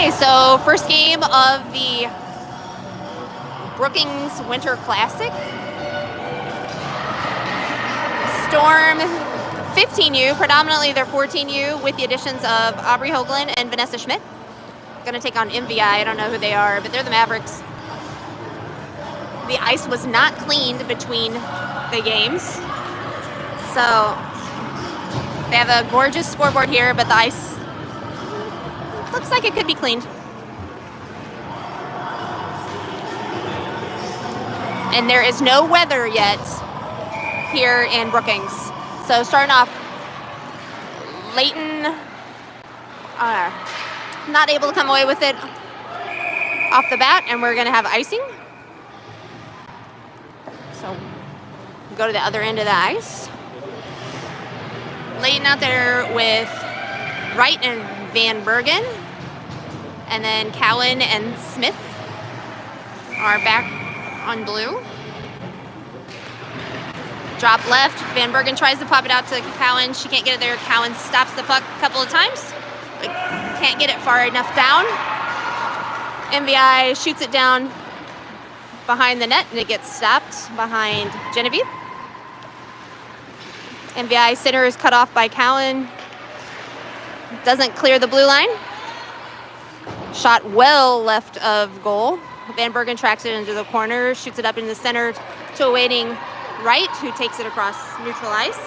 Okay, so first game of the Brookings Winter Classic. Storm 15U, predominantly they're 14U with the additions of Aubrey Hoagland and Vanessa Schmidt. Gonna take on MVI, I don't know who they are, but they're the Mavericks. The ice was not cleaned between the games. So they have a gorgeous scoreboard here, but the ice looks like it could be cleaned. And there is no weather yet here in Brookings. So starting off, Layton not able to come away with it off the bat, and we're gonna have icing. So go to the other end of the ice. Layton out there with Wright and Van Bergen, and then Cowan and Smith are back on blue. Drop left, Van Bergen tries to pop it out to Cowan. She can't get it there. Cowan stops the puck a couple of times, but can't get it far enough down. MVI shoots it down behind the net, and it gets stopped behind Genevieve. MVI center is cut off by Cowan. Doesn't clear the blue line. Shot well left of goal. Van Bergen tracks it into the corner, shoots it up in the center to a waiting Wright, who takes it across neutral ice.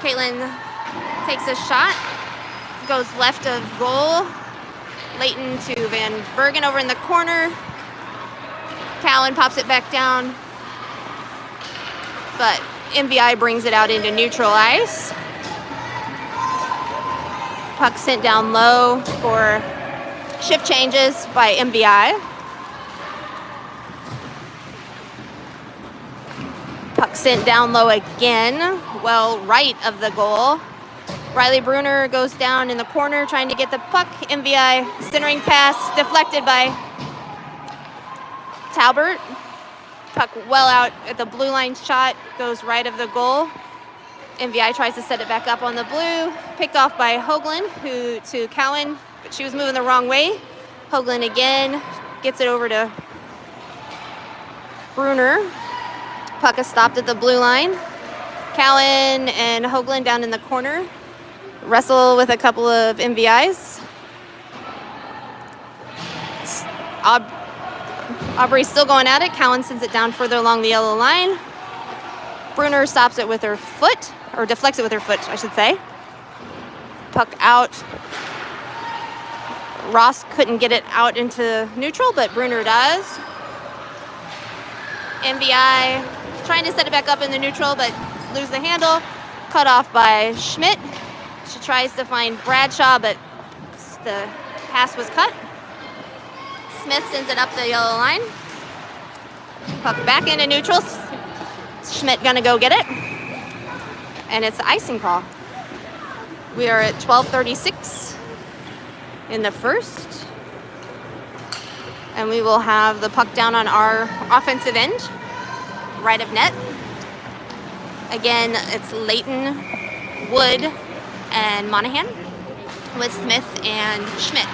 Caitlin takes a shot, goes left of goal. Layton to Van Bergen over in the corner. Cowan pops it back down, but MVI brings it out into neutral ice. Puck sent down low for shift changes by MVI. Puck sent down low again, well right of the goal. Riley Bruner goes down in the corner trying to get the puck. MVI centering pass deflected by Talbert. Puck well out at the blue line, shot goes right of the goal. MVI tries to set it back up on the blue. Picked off by Hoagland, who to Cowan, but she was moving the wrong way. Hoagland again gets it over to Bruner. Puck is stopped at the blue line. Cowan and Hoagland down in the corner. Wrestle with a couple of MVIs. Aubrey's still going at it. Cowan sends it down further along the yellow line. Bruner stops it with her foot, or deflects it with her foot, I should say. Puck out. Ross couldn't get it out into neutral, but Bruner does. MVI trying to set it back up in the neutral, but lose the handle. Cut off by Schmidt. She tries to find Bradshaw, but the pass was cut. Smith sends it up the yellow line. Puck back into neutral. Schmidt gonna go get it. And it's an icing call. We are at 12:36 in the first. And we will have the puck down on our offensive end, right of net. Again, it's Layton, Wood, and Monahan with Smith and Schmidt.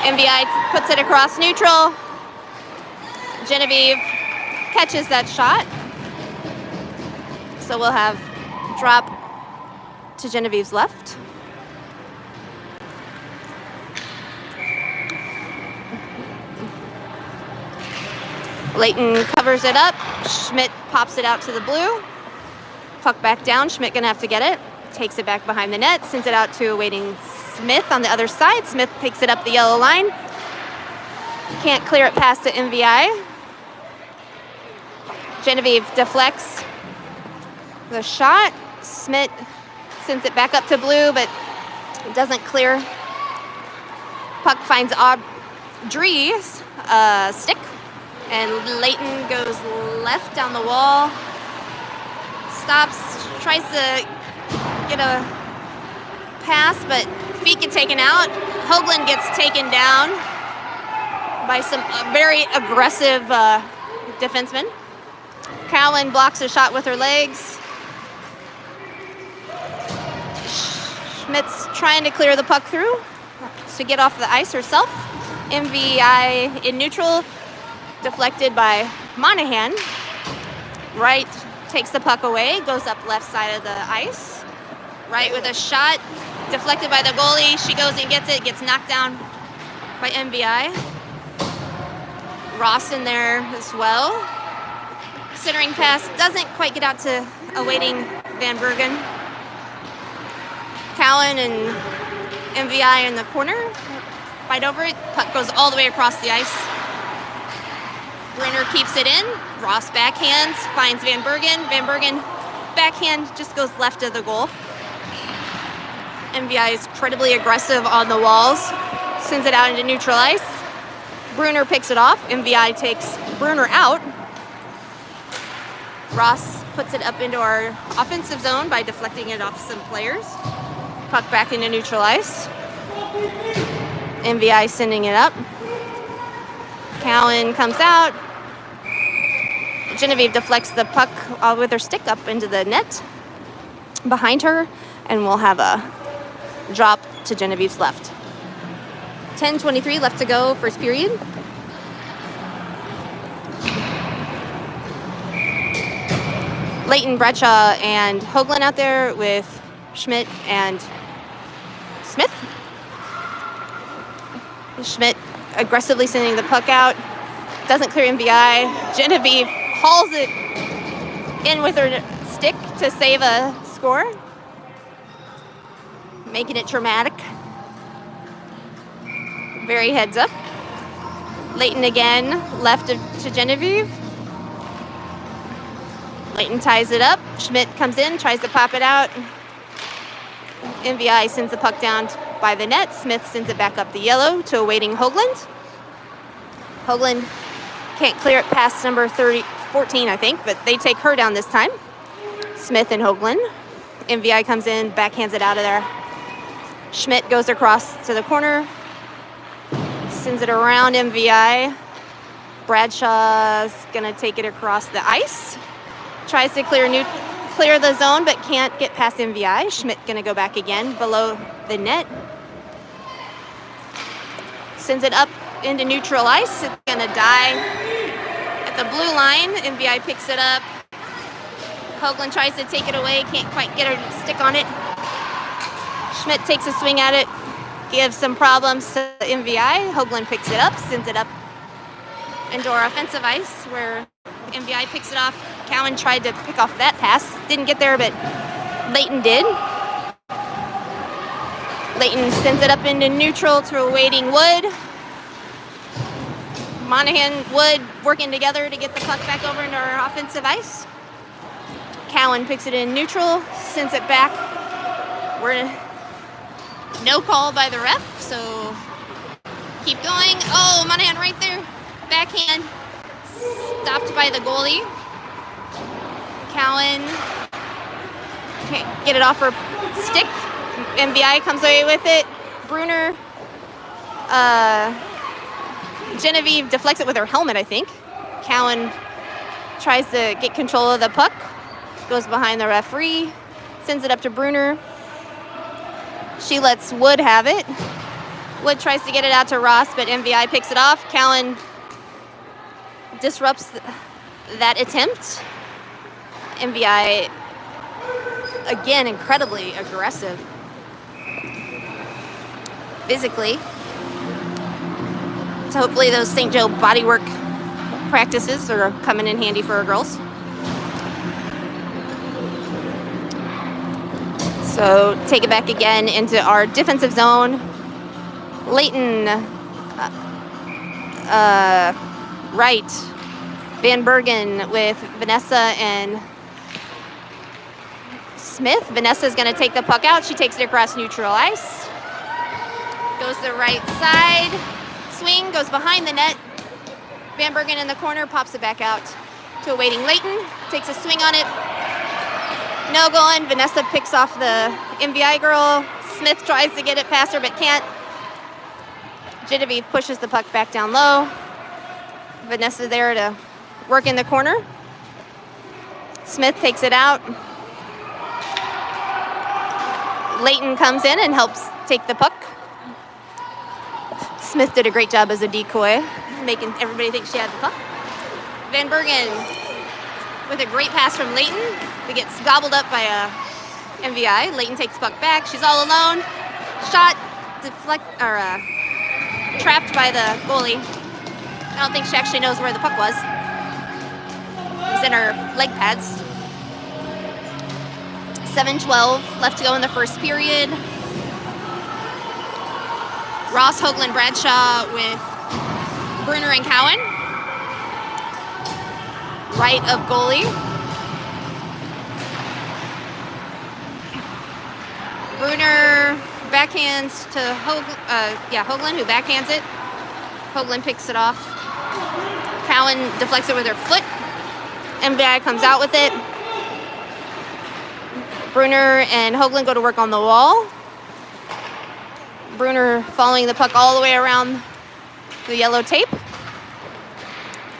MVI puts it across neutral. Genevieve catches that shot. So we'll have drop to Genevieve's left. Layton covers it up. Schmidt pops it out to the blue. Puck back down. Schmidt gonna have to get it. Takes it back behind the net. Sends it out to a waiting Smith on the other side. Smith picks it up the yellow line. Can't clear it past to MVI. Genevieve deflects the shot. Smith sends it back up to blue, but it doesn't clear. Puck finds Audrey's stick, and Layton goes left down the wall. Stops, tries to get a pass, but feet get taken out. Hoagland gets taken down by some very aggressive defensemen. Cowan blocks a shot with her legs. Smith's trying to clear the puck through to get off the ice herself. MVI in neutral, deflected by Monahan. Right takes the puck away, goes up left side of the ice. Right with a shot, deflected by the goalie. She goes and gets it, gets knocked down by MVI. Ross in there as well. Centering pass doesn't quite get out to awaiting Van Bergen. Cowan and MVI in the corner. Fight over it. Puck goes all the way across the ice. Brunner keeps it in. Ross backhands, finds Van Bergen. Van Bergen backhand just goes left of the goal. MVI is incredibly aggressive on the walls. Sends it out into neutral ice. Brunner picks it off. MVI takes Brunner out. Ross puts it up into our offensive zone by deflecting it off some players. Puck back into neutral ice. MVI sending it up. Cowan comes out. Genevieve deflects the puck with her stick up into the net behind her, and we'll have a drop to Genevieve's left. 10:23 left to go, first period. Leighton, Bradshaw, and Hoagland out there with Schmidt and Smith. Schmidt aggressively sending the puck out. Doesn't clear MVI. Genevieve hauls it in with her stick to save a score. Making it dramatic. Very heads up. Leighton again, left to Genevieve. Leighton ties it up. Schmidt comes in, tries to pop it out. MVI sends the puck down by the net. Smith sends it back up the yellow to awaiting Hoagland. Hoagland can't clear it past number 14, I think, but they take her down this time. Smith and Hoagland. MVI comes in, backhands it out of there. Schmidt goes across to the corner, sends it around MVI. Bradshaw's gonna take it across the ice. Tries to clear the zone, but can't get past MVI. Schmidt gonna go back again below the net. Sends it up into neutral ice. It's gonna die at the blue line. MVI picks it up. Hoagland tries to take it away, can't quite get her stick on it. Schmidt takes a swing at it, gives some problems to MVI. Hoagland picks it up, sends it up into our offensive ice where MVI picks it off. Cowan tried to pick off that pass. Didn't get there, but Leighton did. Leighton sends it up into neutral to awaiting Wood. Monahan, Wood working together to get the puck back over into our offensive ice. Cowan picks it in neutral, sends it back. We're no call by the ref, so keep going. Oh, Monahan right there. Backhand. Stopped by the goalie. Cowan can't get it off her stick. MVI comes away with it. Brunner, Genevieve deflects it with her helmet, I think. Cowan tries to get control of the puck. Goes behind the referee. Sends it up to Brunner. She lets Wood have it. Wood tries to get it out to Ross, but MVI picks it off. Cowan disrupts that attempt. MVI, again, incredibly aggressive physically. So hopefully those St. Joe bodywork practices are coming in handy for our girls. So take it back again into our defensive zone. Leighton, right. Van Bergen with Vanessa and Smith. Vanessa's going to take the puck out. She takes it across neutral ice. Goes to the right side. Swing, goes behind the net. Van Bergen in the corner, pops it back out to awaiting Leighton. Takes a swing on it. No going. Vanessa picks off the MVI girl. Smith tries to get it past her, but can't. Genevieve pushes the puck back down low. Vanessa there to work in the corner. Smith takes it out. Leighton comes in and helps take the puck. Smith did a great job as a decoy, making everybody think she had the puck. Van Bergen with a great pass from Leighton. It gets gobbled up by a MVI. Leighton takes the puck back. She's all alone. Shot trapped by the goalie. I don't think she actually knows where the puck was. It was in her leg pads. 7:12 left to go in the first period. Ross, Hoagland, Bradshaw with Bruner and Cowan. Right of goalie. Bruner backhands to Hoagland, who backhands it. Hoagland picks it off. Cowan deflects it with her foot. MVI comes out with it. Bruner and Hoagland go to work on the wall. Bruner following the puck all the way around the yellow tape.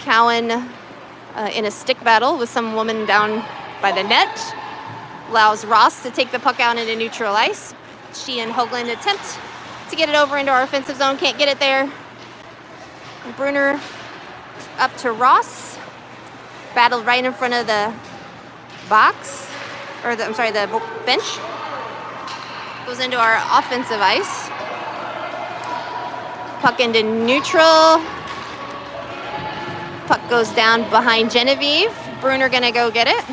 Cowan in a stick battle with some woman down by the net. Allows Ross to take the puck out into neutral ice. She and Hoagland attempt to get it over into our offensive zone. Can't get it there. Bruner up to Ross. Battled right in front of the box. The bench. Goes into our offensive ice. Puck into neutral. Puck goes down behind Genevieve. Bruner gonna go get it.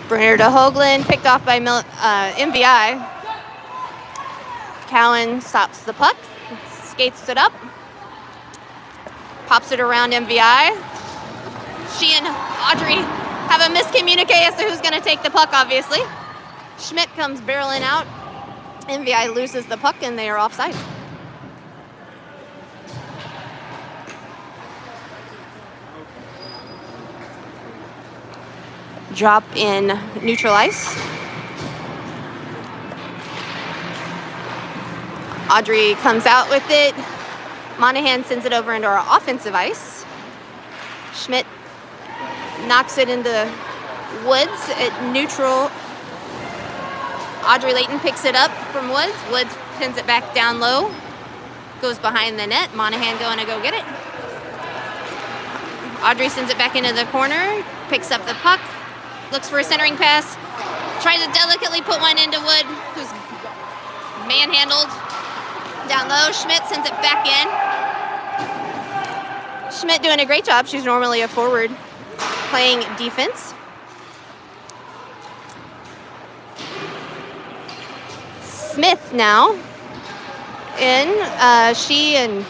Bruner to Hoagland, picked off by MVI. Cowan stops the puck, skates it up, pops it around MVI. She and Audrey have a miscommunique as to who's gonna take the puck, obviously. Schmidt comes barreling out. MVI loses the puck and they are offside. Drop in neutral ice. Audrey comes out with it. Monahan sends it over into our offensive ice. Schmidt knocks it into Woods at neutral. Audrey Leighton picks it up from Woods. Woods pins it back down low. Goes behind the net. Monahan going to go get it. Audrey sends it back into the corner. Picks up the puck. Looks for a centering pass. Tries to delicately put one into Wood, who's manhandled down low. Schmidt sends it back in. Schmidt doing a great job. She's normally a forward playing defense. Smith now in. She and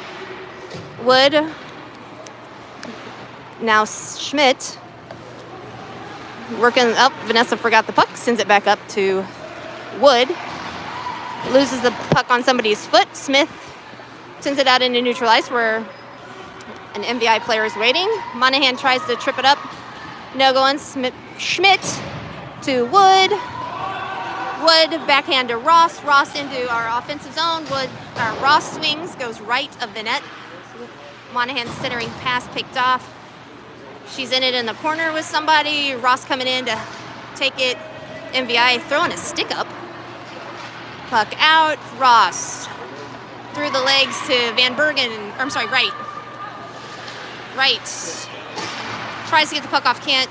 Wood. Now Schmidt working up. Vanessa forgot the puck. Sends it back up to Wood. Loses the puck on somebody's foot. Smith sends it out into neutral ice where an MVI player is waiting. Monahan tries to trip it up. No going. Schmidt to Wood. Wood backhand to Ross. Ross into our offensive zone. Ross swings, goes right of the net. Monahan's centering pass picked off. She's in it in the corner with somebody. Ross coming in to take it. MVI throwing a stick up. Puck out. Ross through the legs to Van Bergen. Right. Right. Tries to get the puck off. Can't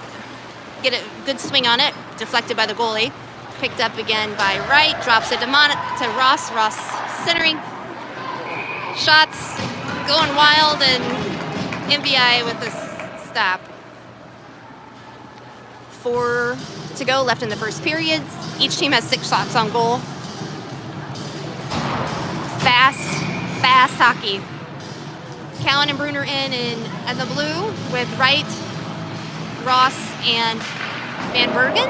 get a good swing on it. Deflected by the goalie. Picked up again by Wright. Drops it to Ross. Ross centering. Shots going wild and MVI with a stop. 4 to go left in the first period. Each team has 6 shots on goal. Fast hockey. Cowan and Bruner in the blue with Wright, Ross, and Van Bergen.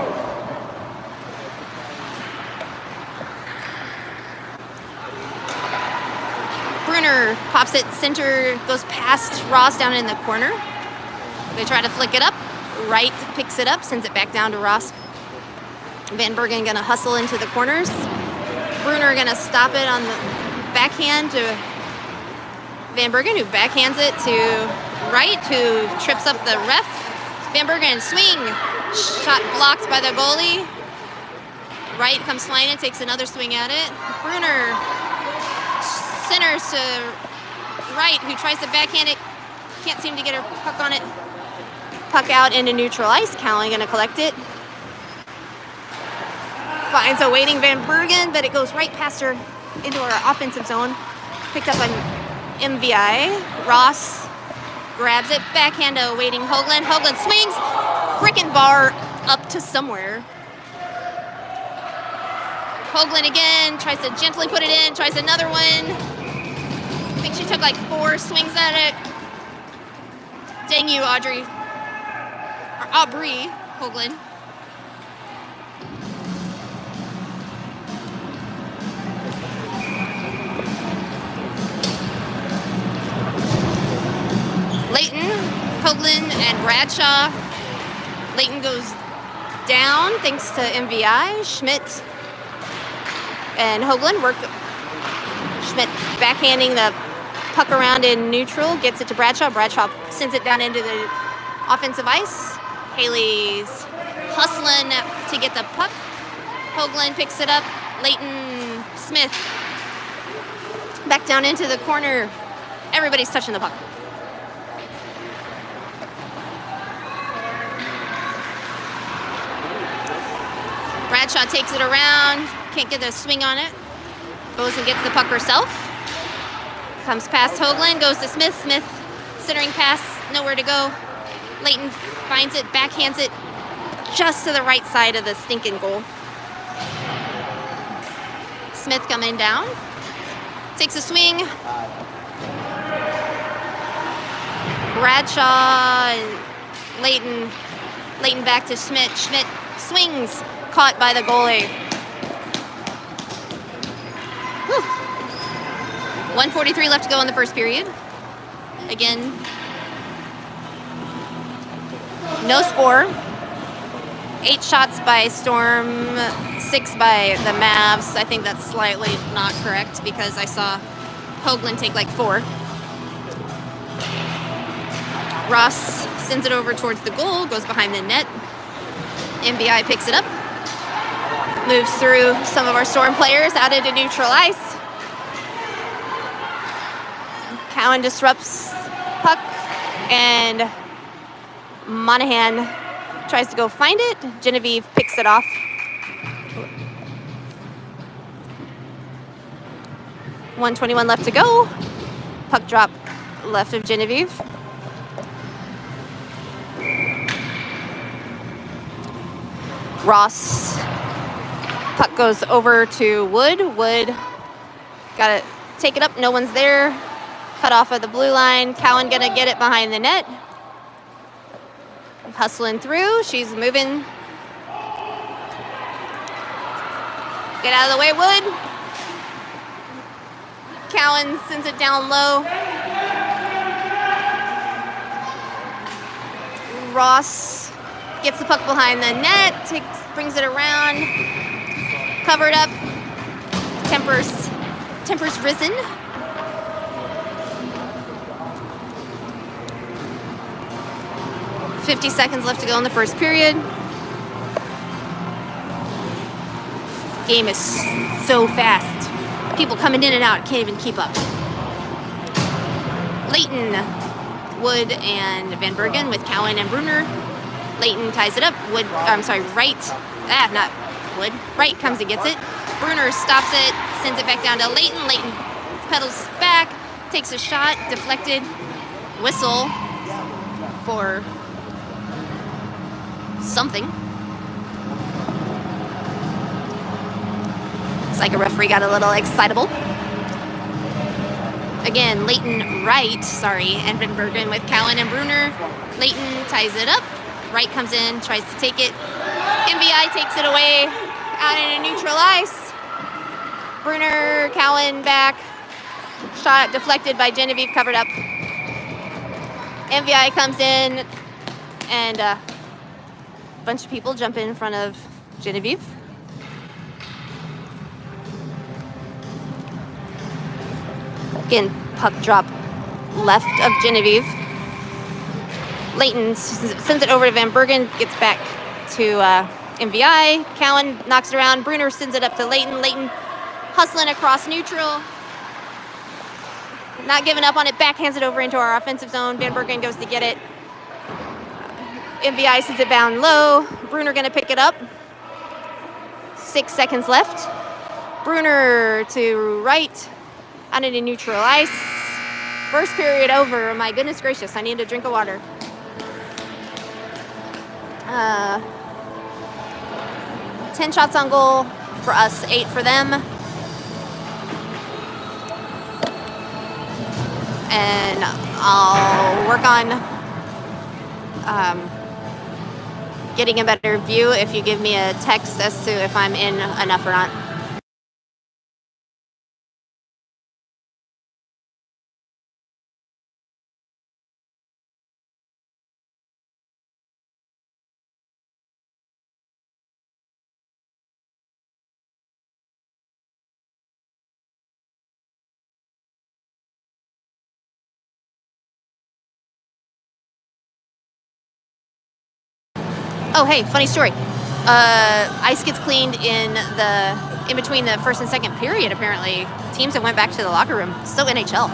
Bruner pops it center, goes past Ross down in the corner. They try to flick it up. Wright picks it up, sends it back down to Ross. Van Bergen gonna hustle into the corners. Bruner gonna stop it on the backhand to Van Bergen, who backhands it to Wright, who trips up the ref. Van Bergen swing, shot blocked by the goalie. Right comes flying in, takes another swing at it. Bruner centers to right, who tries to backhand it. Can't seem to get her puck on it. Puck out into neutral ice. Cowan gonna collect it. Finds a waiting Van Bergen, but it goes right past her into our offensive zone. Picked up an MVI. Ross grabs it. Backhand to waiting Hoagland. Hoagland swings. Frickin' bar up to somewhere. Hoagland again, tries to gently put it in, tries another one. I think she took like 4 swings at it. Dang you, Aubrey Hoagland. Leighton, Hoagland, and Bradshaw. Leighton goes down thanks to MVI. Schmidt and Hoagland work. Schmidt backhanding the puck around in neutral, gets it to Bradshaw. Bradshaw sends it down into the offensive ice. Haley's hustling to get the puck. Hoagland picks it up. Leighton, Smith back down into the corner. Everybody's touching the puck. Bradshaw takes it around, can't get a swing on it. Goes and gets the puck herself. Comes past Hoagland, goes to Smith. Smith, centering pass, nowhere to go. Leighton finds it, backhands it just to the right side of the stinking goal. Smith coming down, takes a swing. Bradshaw and Leighton back to Schmidt. Schmidt swings, caught by the goalie. 1:43 left to go in the first period. Again, no score. 8 shots by Storm, 6 by the Mavs. I think that's slightly not correct because I saw Hoagland take like 4. Ross sends it over towards the goal, goes behind the net. MVI picks it up. Moves through some of our Storm players out into neutral ice. Cowan disrupts puck, and Monahan tries to go find it. Genevieve picks it off. .121 left to go. Puck drop left of Genevieve. Ross. Puck goes over to Wood. Wood got to take it up. No one's there. Cut off of the blue line. Cowan gonna get it behind the net. Hustling through. She's moving. Get out of the way, Wood. Cowan sends it down low. Ross gets the puck behind the net. Brings it around. Covered up. Tempers risen. .50 seconds left to go in the first period. Game is so fast. People coming in and out, can't even keep up. Leighton, Wood, and Van Bergen with Cowan and Bruner. Leighton ties it up. Wright. Not Wood. Wright comes and gets it. Bruner stops it, sends it back down to Leighton. Leighton pedals back, takes a shot, deflected. Whistle for something. It's like a referee got a little excitable. Again, Leighton Wright, and Van Bergen with Cowan and Bruner. Leighton ties it up. Wright comes in, tries to take it. MVI takes it away out into neutral ice. Bruner, Cowan back. Shot deflected by Genevieve, covered up. MVI comes in, and a bunch of people jump in front of Genevieve. Again, puck drop left of Genevieve. Leighton sends it over to Van Bergen, gets back to MVI. Cowan knocks it around. Bruner sends it up to Leighton. Leighton hustling across neutral. Not giving up on it. Backhands it over into our offensive zone. Van Bergen goes to get it. MVI sends it down low. Bruner going to pick it up. 6 seconds left. Bruner to right. Out into neutral ice. First period over. My goodness gracious. I need a drink of water. 10 shots on goal for us, 8 for them. And I'll work on getting a better view if you give me a text as to if I'm in enough or not. Oh, hey, funny story. Ice gets cleaned in between the first and second period, apparently. Teams have went back to the locker room. Still NHL.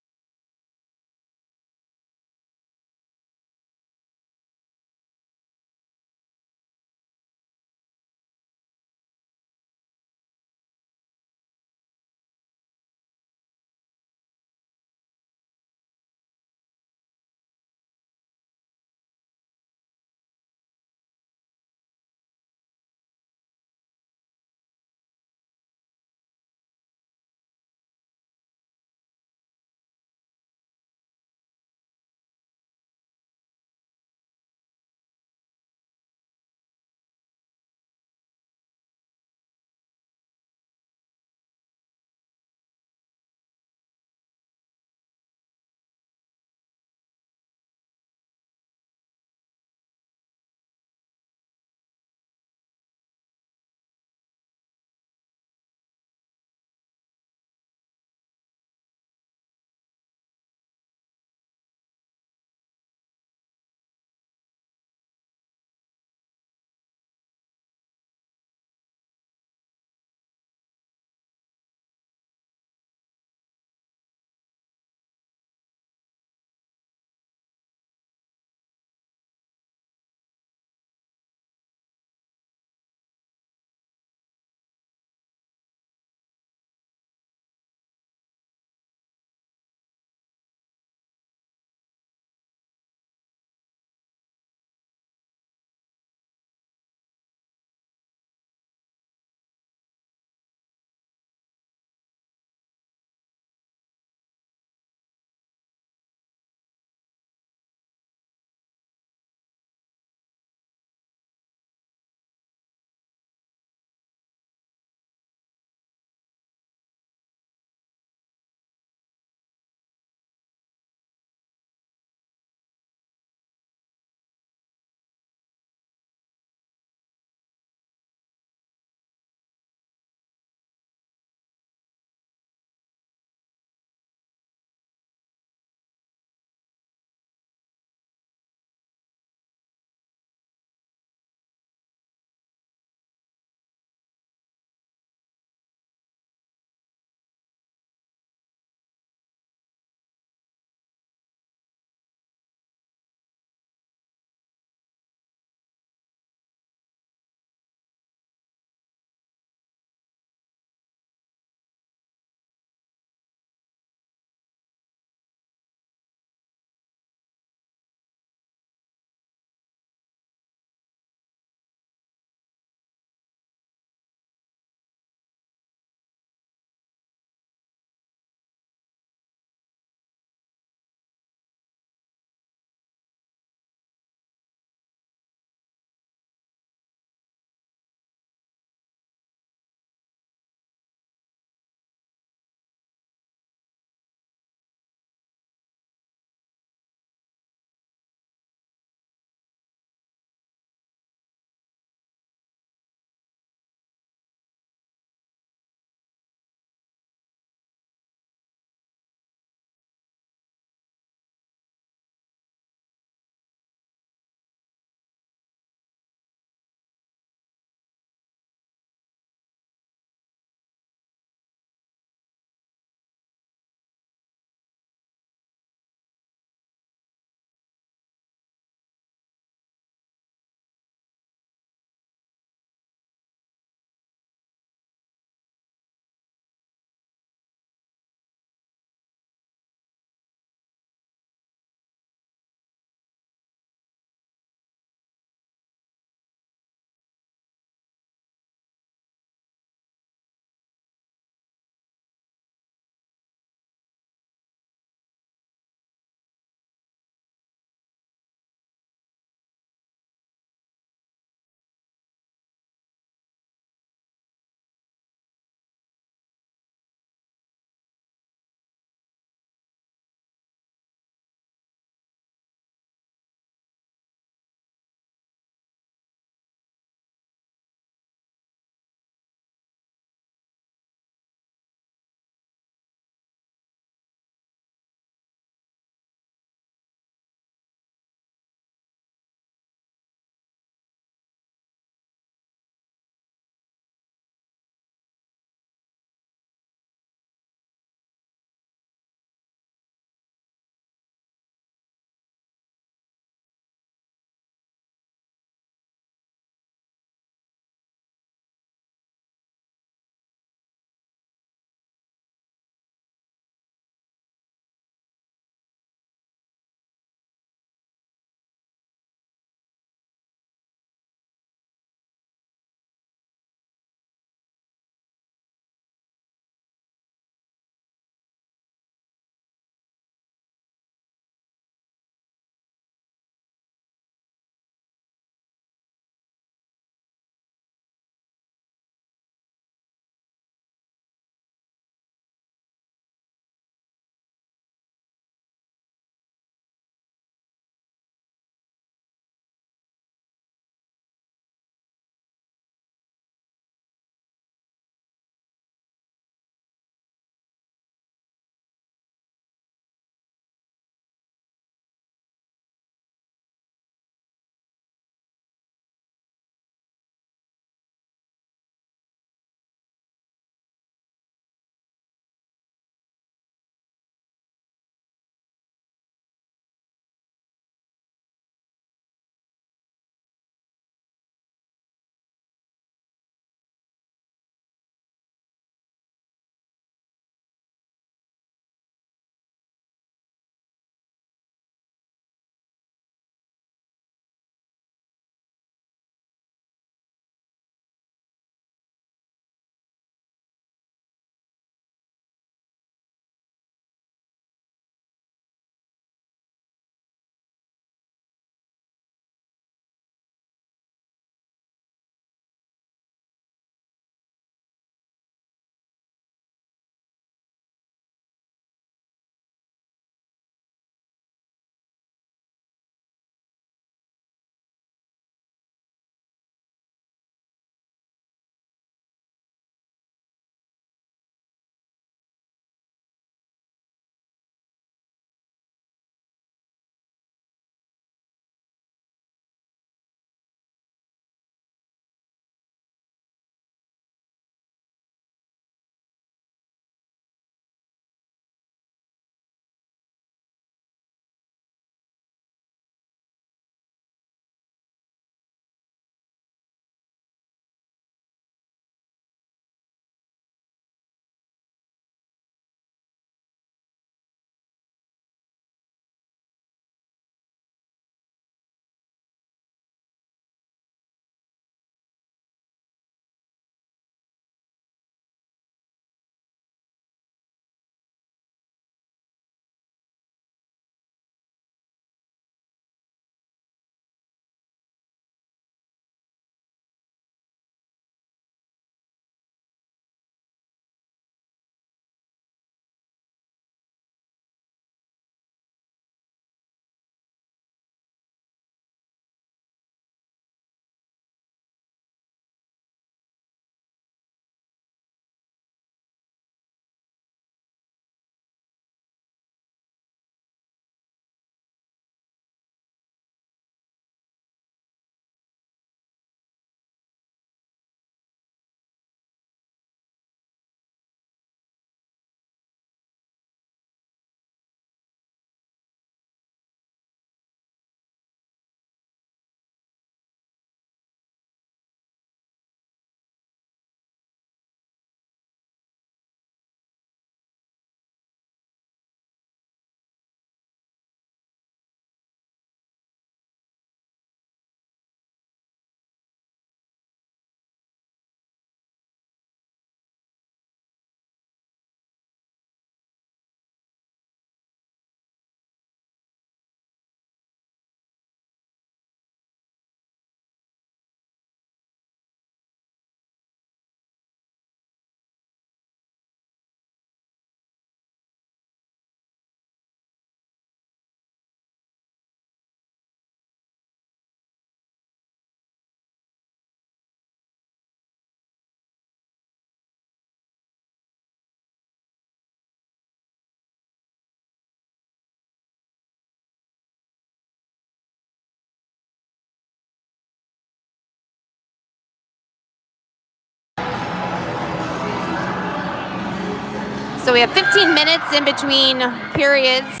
So we have 15 minutes in between periods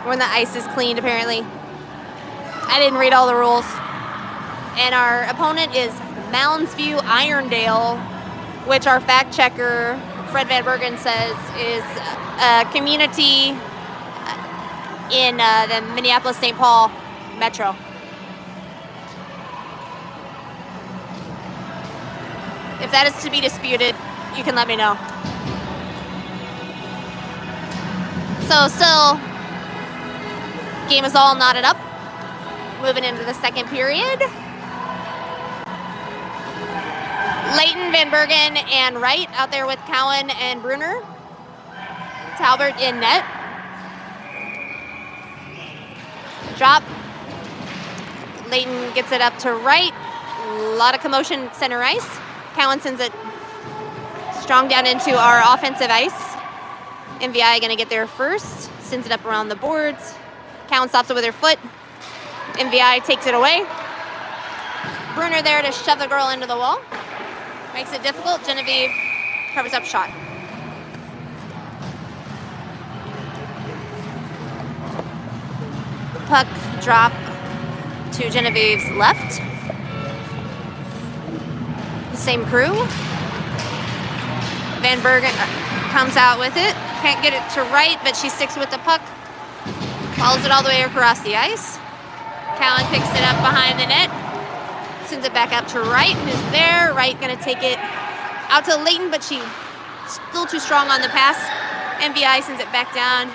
when the ice is cleaned, apparently. I didn't read all the rules. And our opponent is Mounds Irondale, which our fact checker, Fred Van Bergen, says is a community in the Minneapolis-St. Paul metro. If that is to be disputed, you can let me know. So still, game is all knotted up. Moving into the second period. Leighton, Van Bergen, and Wright out there with Cowan and Bruner. Talbert in net. Drop. Leighton gets it up to Wright. A lot of commotion center ice. Cowan sends it strong down into our offensive ice. MVI gonna get there first. Sends it up around the boards. Cowan stops it with her foot. MVI takes it away. Bruner there to shove the girl into the wall. Makes it difficult. Genevieve covers up shot. Puck drop to Genevieve's left. Same crew. Van Bergen comes out with it. Can't get it to Wright, but she sticks with the puck. Follows it all the way across the ice. Cowan picks it up behind the net. Sends it back up to Wright, who's there. Wright gonna take it out to Leighton, but she's still too strong on the pass. MVI sends it back down.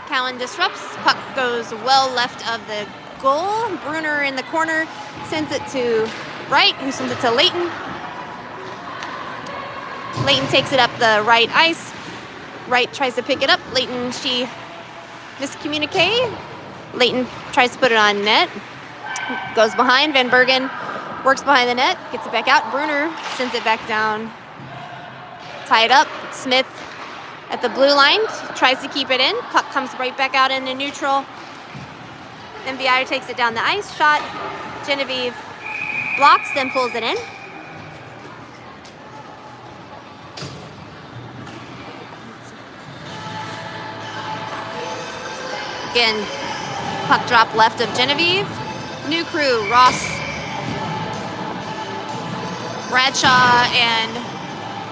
Cowan disrupts. Puck goes well left of the goal. Bruner in the corner sends it to Wright, who sends it to Leighton. Leighton takes it up the right ice. Wright tries to pick it up. Leighton, she miscommunicates. Leighton tries to put it on net. Goes behind. Van Bergen works behind the net. Gets it back out. Bruner sends it back down. Tied up. Smith at the blue line. Tries to keep it in. Puck comes right back out into neutral. MVI takes it down the ice. Shot. Genevieve blocks, then pulls it in. Again, puck drop left of Genevieve. New crew, Ross, Bradshaw, and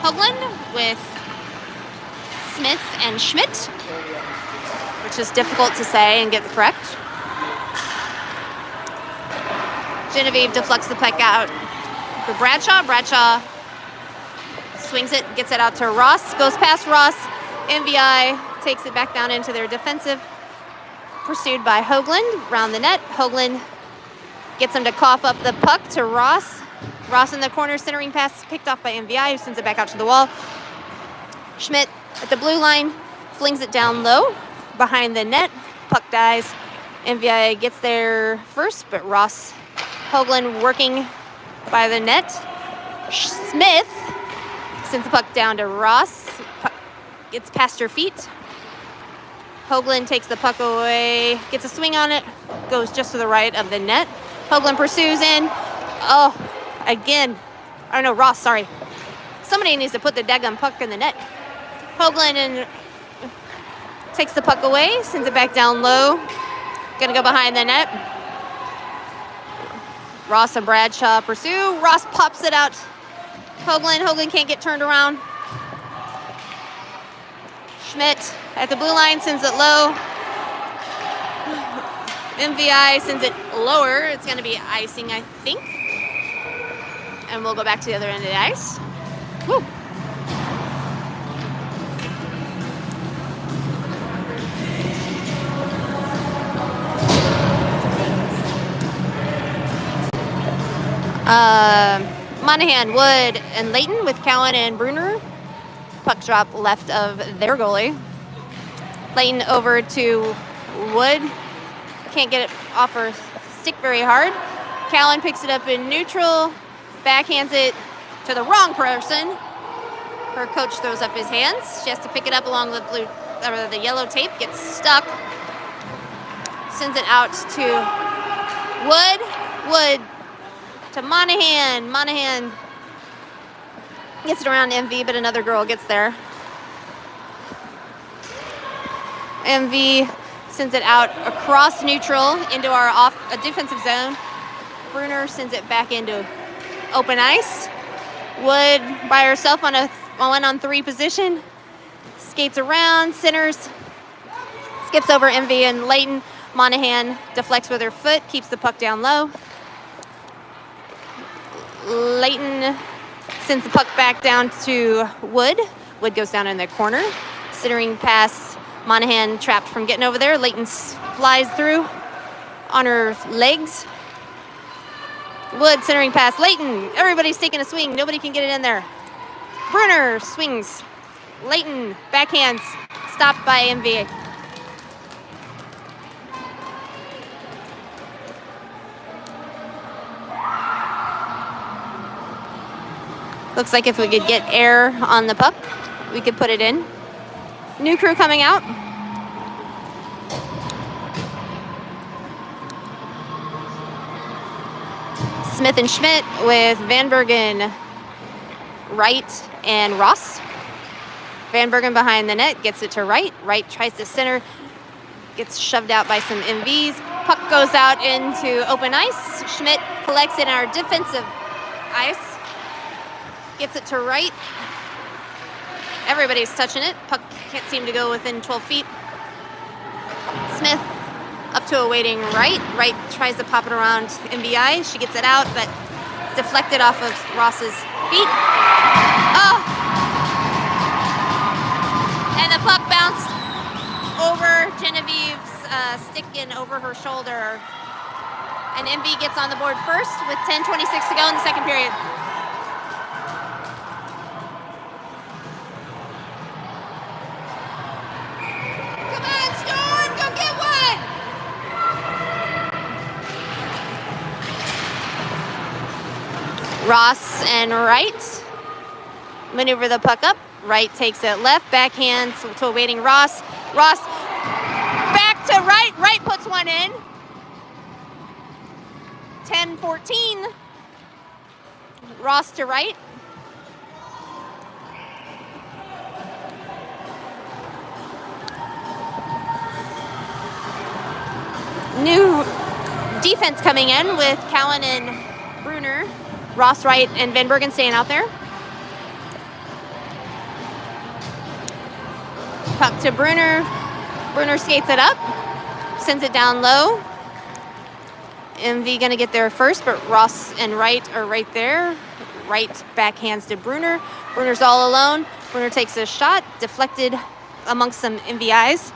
Hoagland with Smith and Schmidt, which is difficult to say and get correct. Genevieve deflects the puck out for Bradshaw. Bradshaw swings it, gets it out to Ross, goes past Ross. MVI takes it back down into their defensive. Pursued by Hoagland, round the net. Hoagland gets him to cough up the puck to Ross. Ross in the corner, centering pass picked off by MVI, who sends it back out to the wall. Schmidt at the blue line, flings it down low, behind the net. Puck dies. MVI gets there first, but Ross, Hoagland working by the net. Smith sends the puck down to Ross. Puck gets past her feet. Hoagland takes the puck away, gets a swing on it, goes just to the right of the net. Hoagland pursues in. Oh, again. Oh no, Ross, sorry. Somebody needs to put the daggum puck in the net. Hoagland takes the puck away, sends it back down low. Gonna go behind the net. Ross and Bradshaw pursue. Ross pops it out. Hoagland can't get turned around. Schmidt at the blue line sends it low. MVI sends it lower. It's going to be icing, I think. And we'll go back to the other end of the ice. Woo. Monahan, Wood, and Leighton with Cowan and Bruner. Puck drop left of their goalie. Leighton over to Wood. Can't get it off her stick very hard. Cowan picks it up in neutral. Backhands it to the wrong person. Her coach throws up his hands. She has to pick it up along the blue, or the yellow tape. Gets stuck. Sends it out to Wood. Wood to Monahan. Monahan Gets it around MV, but another girl gets there. MV sends it out across neutral into our defensive zone. Bruner sends it back into open ice. Wood by herself on a 1-on-3 position. Skates around, centers, skips over MV and Layton. Monahan deflects with her foot, keeps the puck down low. Layton sends the puck back down to Wood. Wood goes down in the corner. Centering pass, Monahan trapped from getting over there. Layton flies through on her legs. Wood centering pass, Layton. Everybody's taking a swing. Nobody can get it in there. Bruner swings. Layton backhands, stopped by MV. Looks like if we could get air on the puck, we could put it in. New crew coming out. Smith and Schmidt with Van Bergen, Wright, and Ross. Van Bergen behind the net, gets it to Wright. Wright tries to center, gets shoved out by some MVs. Puck goes out into open ice. Schmidt collects it in our defensive ice. Gets it to Wright. Everybody's touching it. Puck can't seem to go within 12 feet. Smith up to a waiting Wright. Wright tries to pop it around MVI. She gets it out, but it's deflected off of Ross's feet. Oh! And the puck bounced over Genevieve's stick and over her shoulder. And MV gets on the board first with 10:26 to go in the second period. Ross and Wright maneuver the puck up. Wright takes it left, backhands to a waiting Ross. Ross back to Wright. Wright puts one in. 10-14. Ross to Wright. New defense coming in with Cowan and Bruner. Ross, Wright, and Van Bergen staying out there. Puck to Bruner. Bruner skates it up, sends it down low. MV gonna get there first, but Ross and Wright are right there. Wright backhands to Bruner. Bruner's all alone. Bruner takes a shot, deflected amongst some MVIs.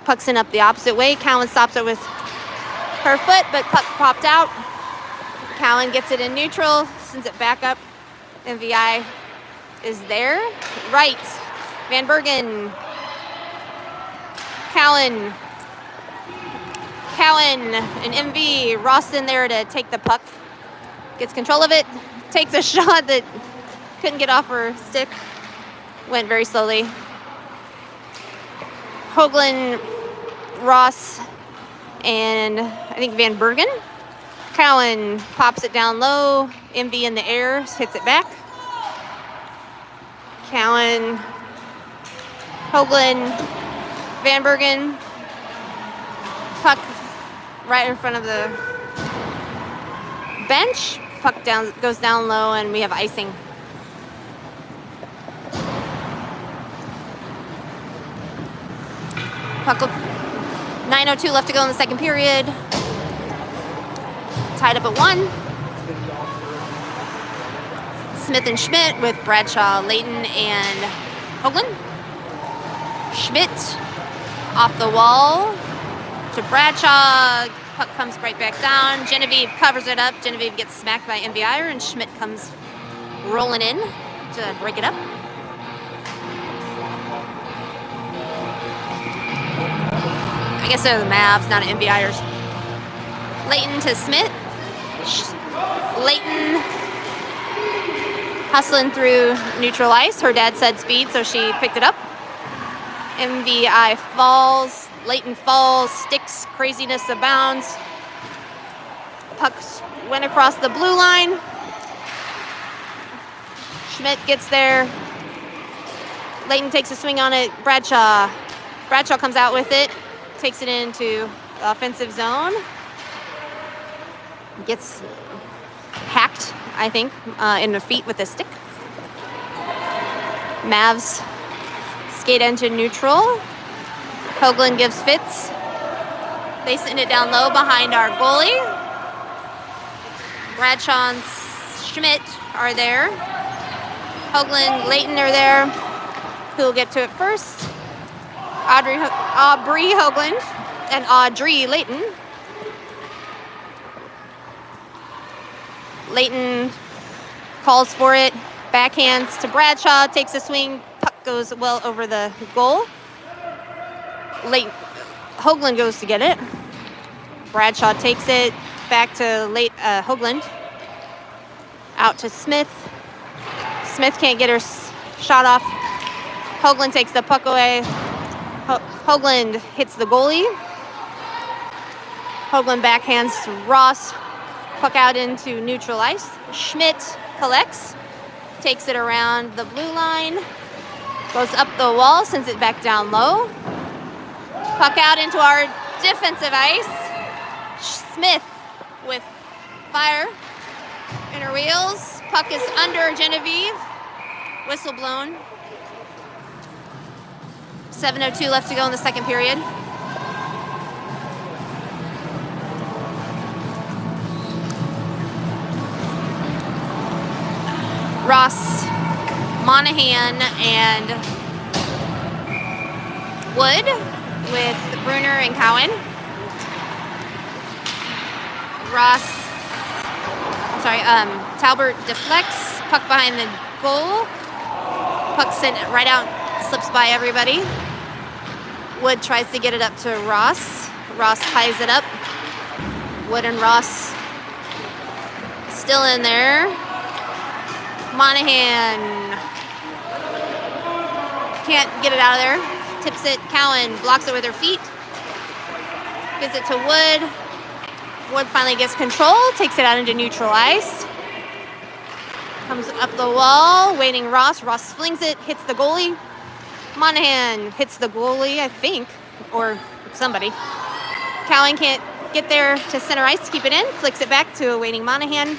Puck's in up the opposite way. Cowan stops it with her foot, but puck popped out. Cowan gets it in neutral, sends it back up. MVI is there. Wright, Van Bergen, Cowan, and MV. Ross in there to take the puck. Gets control of it, takes a shot that couldn't get off her stick. Went very slowly. Hoagland, Ross, and I think Van Bergen. Cowan pops it down low. MV in the air, hits it back. Cowan, Hoagland, Van Bergen. Puck right in front of the bench. Puck goes down low, and we have icing. Puck 9:02 left to go in the second period. Tied up at 1. Smith and Schmidt with Bradshaw, Layton, and Hoagland. Schmidt off the wall to Bradshaw. Puck comes right back down. Genevieve covers it up. Genevieve gets smacked by MVI, and Schmidt comes rolling in to break it up. I guess they're the Mavs, not MVIers. Layton to Smith. Layton hustling through neutral ice. Her dad said speed, so she picked it up. MVI falls. Layton falls. Sticks. Craziness abounds. Puck went across the blue line. Schmidt gets there. Layton takes a swing on it. Bradshaw comes out with it, takes it into the offensive zone. Gets hacked, I think, in the feet with a stick. Mavs skate into neutral. Hoagland gives fits. They send it down low behind our goalie. Bradshaw and Schmidt are there. Hoagland, Layton are there. Who'll get to it first? Aubrey Hoagland and Audrey Layton. Layton calls for it, backhands to Bradshaw, takes a swing, puck goes well over the goal. Hoagland goes to get it. Bradshaw takes it back to Hoagland. Out to Smith. Smith can't get her shot off. Hoagland takes the puck away. Hoagland hits the goalie. Hoagland backhands to Ross. Puck out into neutral ice. Schmidt collects, takes it around the blue line, goes up the wall, sends it back down low. Puck out into our defensive ice. Smith with fire in her wheels. Puck is under Genevieve. Whistle blown. 7:02 left to go in the second period. Ross, Monahan, and Wood with Bruner and Cowan. Talbert deflects, puck behind the goal. Puck sent right out, slips by everybody. Wood tries to get it up to Ross. Ross ties it up. Wood and Ross still in there. Monahan can't get it out of there. Tips it. Cowan blocks it with her feet. Gives it to Wood. Wood finally gets control. Takes it out into neutral ice. Comes up the wall. Waiting Ross. Ross flings it. Hits the goalie. Monahan hits the goalie, I think. Or somebody. Cowan can't get there to center ice to keep it in. Flicks it back to a waiting Monahan.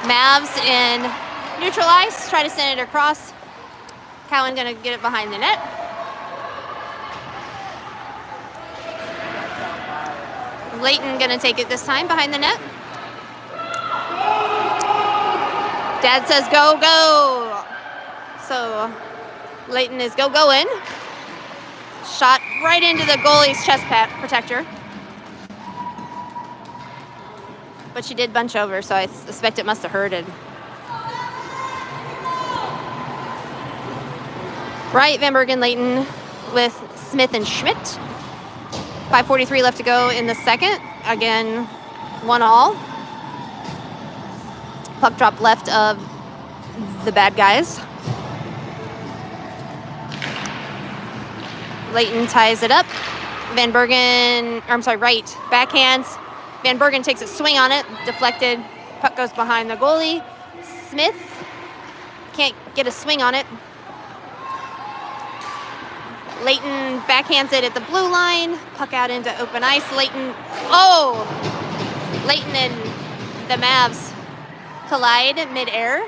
Mavs in neutral ice, try to send it across. Cowan gonna get it behind the net. Layton gonna take it this time behind the net. Dad says go, go. So Layton is going. Shot right into the goalie's chest protector. But she did bunch over, so I suspect it must have hurted. Wright, Van Bergen, Layton with Smith and Schmidt. 5:43 left to go in the second. Again, 1-1. Puck drop left of the bad guys. Layton ties it up. Wright backhands. Van Bergen takes a swing on it, deflected. Puck goes behind the goalie. Smith can't get a swing on it. Layton backhands it at the blue line. Puck out into open ice. Layton and the Mavs collide midair.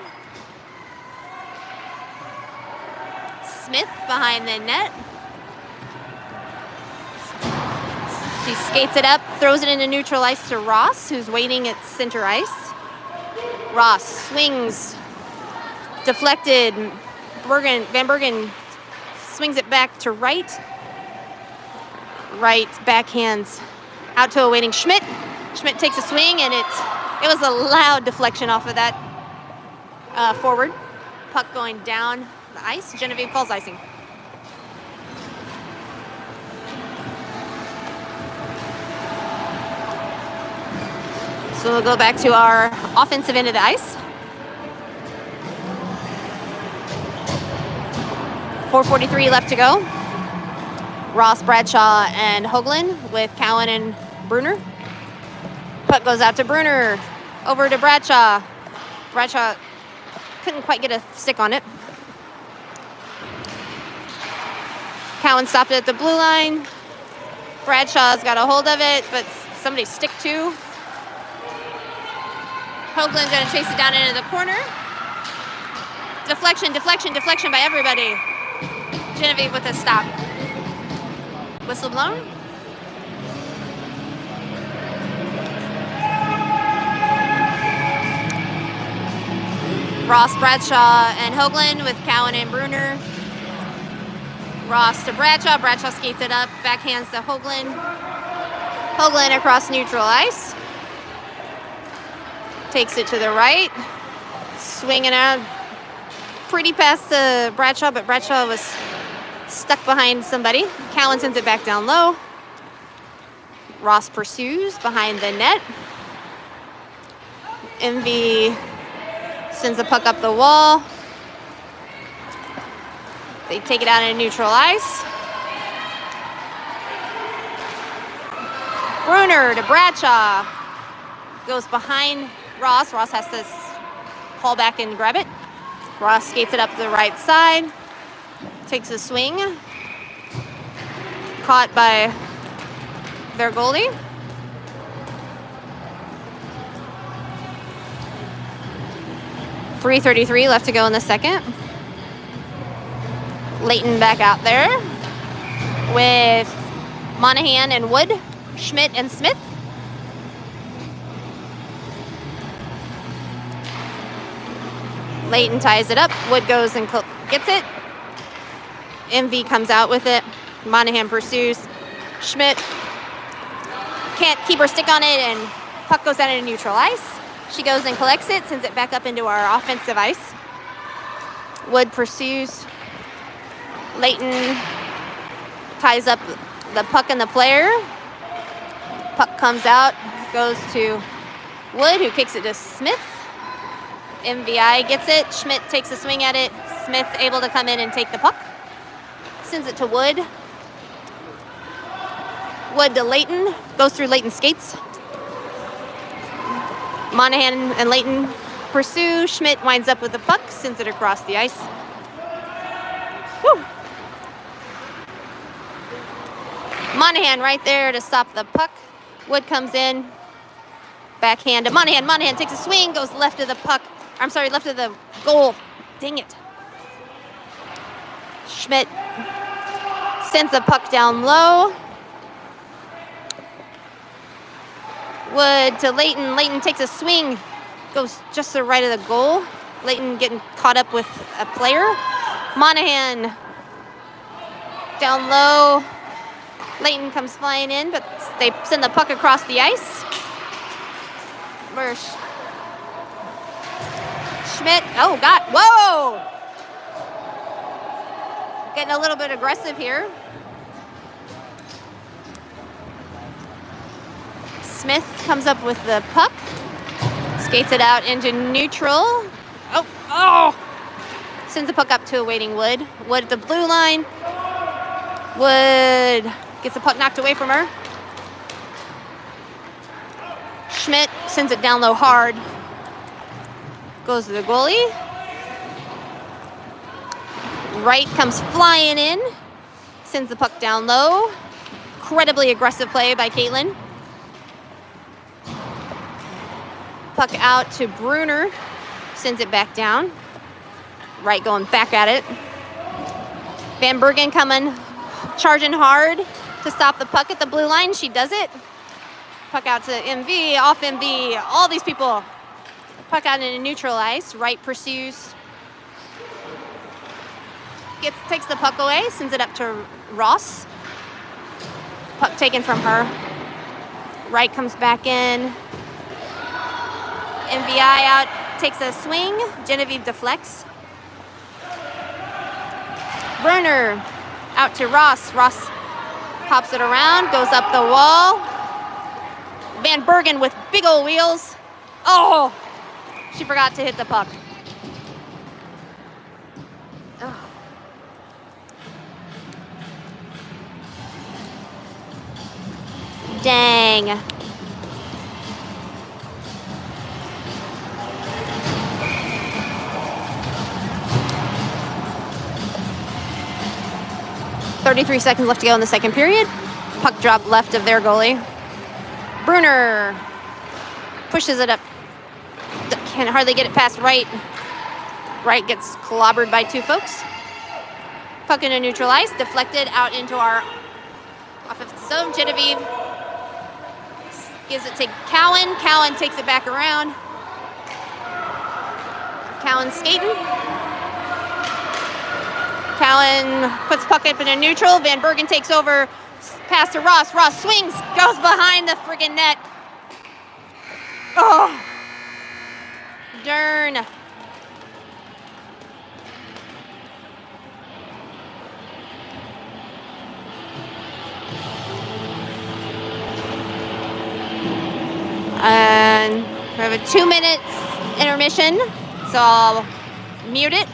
Smith behind the net. She skates it up, throws it into neutral ice to Ross, who's waiting at center ice. Ross swings, deflected. Van Bergen swings it back to Wright. Wright backhands out to a waiting Schmidt. Schmidt takes a swing, and it was a loud deflection off of that forward. Puck going down the ice. Genevieve calls icing. So we'll go back to our offensive end of the ice. 4:43 left to go. Ross, Bradshaw, and Hoagland with Cowan and Bruner. Puck goes out to Bruner. Over to Bradshaw. Bradshaw couldn't quite get a stick on it. Cowan stopped it at the blue line. Bradshaw's got a hold of it, but somebody stick too. Hoagland's gonna chase it down into the corner. Deflection, deflection, deflection by everybody. Genevieve with a stop. Whistle blown. Ross, Bradshaw, and Hoagland with Cowan and Bruner. Ross to Bradshaw. Bradshaw skates it up. Backhands to Hoagland. Hoagland across neutral ice. Takes it to the right. Swinging out pretty past Bradshaw, but Bradshaw was stuck behind somebody. Cowan sends it back down low. Ross pursues behind the net. MV sends the puck up the wall. They take it out in neutral ice. Bruner to Bradshaw. Goes behind Ross. Ross has to haul back and grab it. Ross skates it up the right side. Takes a swing. Caught by their goalie. .333 left to go in the second. Leighton back out there with Monahan and Wood, Schmidt and Smith. Leighton ties it up. Wood goes and gets it. MV comes out with it. Monahan pursues. Schmidt can't keep her stick on it, and puck goes out into neutral ice. She goes and collects it, sends it back up into our offensive ice. Wood pursues. Leighton ties up the puck and the player. Puck comes out, goes to Wood, who kicks it to Smith. MVI gets it. Schmidt takes a swing at it. Smith able to come in and take the puck. Sends it to Wood. Wood to Leighton. Goes through Leighton's skates. Monahan and Leighton pursue. Schmidt winds up with the puck. Sends it across the ice. Woo. Monahan right there to stop the puck. Wood comes in. Backhand to Monahan. Monahan takes a swing. Goes left of the puck. I'm sorry, left of the goal. Dang it. Schmidt sends the puck down low. Wood to Leighton. Leighton takes a swing. Goes just to the right of the goal. Leighton getting caught up with a player. Monahan down low. Leighton comes flying in, but they send the puck across the ice. Where's Schmidt? Oh, God. Whoa! Getting a little bit aggressive here. Smith comes up with the puck. Skates it out into neutral. Oh! Sends the puck up to a waiting Wood. Wood at the blue line. Wood gets the puck knocked away from her. Schmidt sends it down low hard. Goes to the goalie. Wright comes flying in. Sends the puck down low. Incredibly aggressive play by Caitlin. Puck out to Bruner. Sends it back down. Wright going back at it. Van Bergen coming, charging hard to stop the puck at the blue line. She does it. Puck out to MV, off MV. All these people. Puck out into neutral ice. Wright pursues. Takes the puck away, sends it up to Ross. Puck taken from her. Wright comes back in. MVI out, takes a swing. Genevieve deflects. Bruner out to Ross. Ross pops it around, goes up the wall. Van Bergen with big old wheels. Oh, she forgot to hit the puck. Oh. Dang. 33 seconds left to go in the second period. Puck drop left of their goalie. Bruner pushes it up. Can hardly get it past Wright. Wright gets clobbered by two folks. Puck into neutral ice, deflected out into our offensive zone. Genevieve gives it to Cowan. Cowan takes it back around. Cowan skating. Cowan puts puck up into neutral. Van Bergen takes over. Pass to Ross. Ross swings, goes behind the friggin' net. Oh, darn. And we have a 2 minutes intermission, so I'll mute it.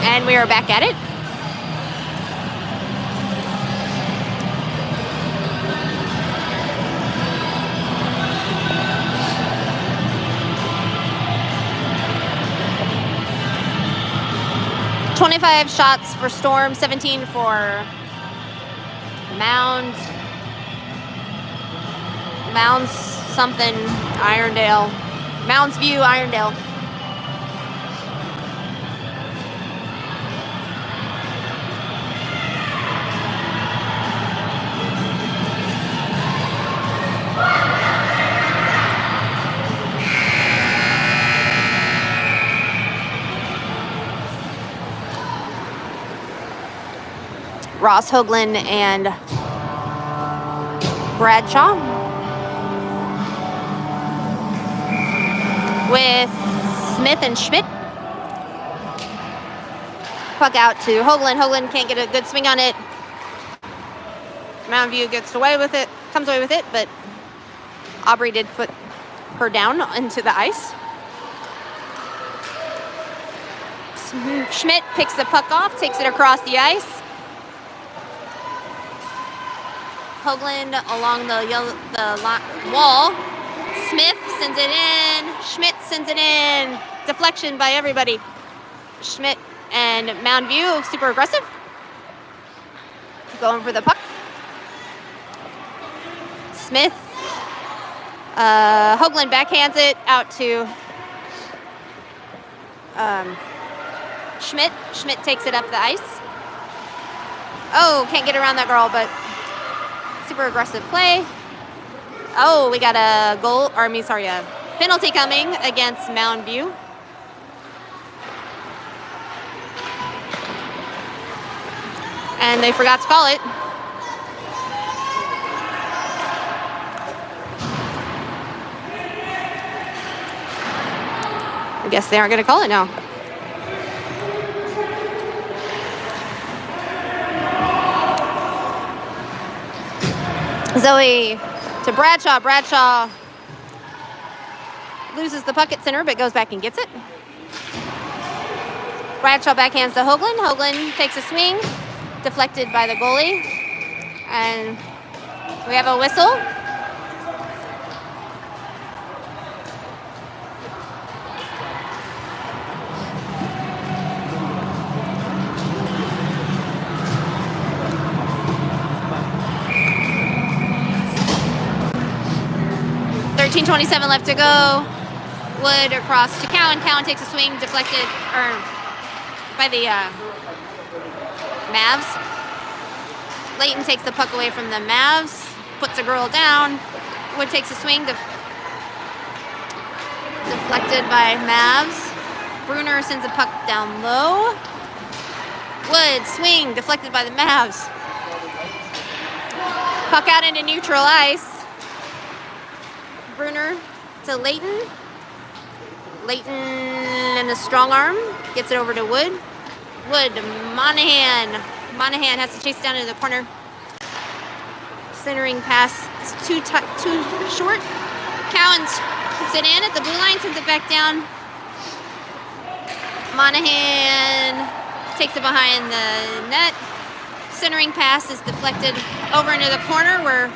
And we are back at it. $25 shots for Storm, 17 for Mounds. Mounds something, Irondale. Mounds View, Irondale. Ross, Hoagland, and Bradshaw. With Smith and Schmidt. Puck out to Hoagland. Hoagland can't get a good swing on it. Mountain View gets away with it, comes away with it, but Aubrey did put her down into the ice. Schmidt picks the puck off, takes it across the ice. Hoagland along the wall. Smith sends it in. Schmidt sends it in. Deflection by everybody. Schmidt and Mountain View, super aggressive. Going for the puck. Smith. Hoagland backhands it out to Schmidt. Schmidt takes it up the ice. Oh, can't get around that girl, but super aggressive play. Oh, we got a goal, or a penalty coming against Mountain View. And they forgot to call it. I guess they aren't going to call it now. Zoe to Bradshaw. Bradshaw loses the puck at center, but goes back and gets it. Bradshaw backhands to Hoagland. Hoagland takes a swing, deflected by the goalie. And we have a whistle. 13:27 left to go. Wood across to Cowan. Cowan takes a swing, deflected by the Mavs. Layton takes the puck away from the Mavs, puts a girl down. Wood takes a swing, deflected by Mavs. Bruner sends a puck down low. Wood, swing, deflected by the Mavs. Puck out into neutral ice. Bruner to Layton. Layton in a strong arm, gets it over to Wood. Wood, Monahan. Monahan has to chase it down into the corner. Centering pass is too short. Cowan keeps it in at the blue line, sends it back down. Monahan takes it behind the net. Centering pass is deflected over into the corner where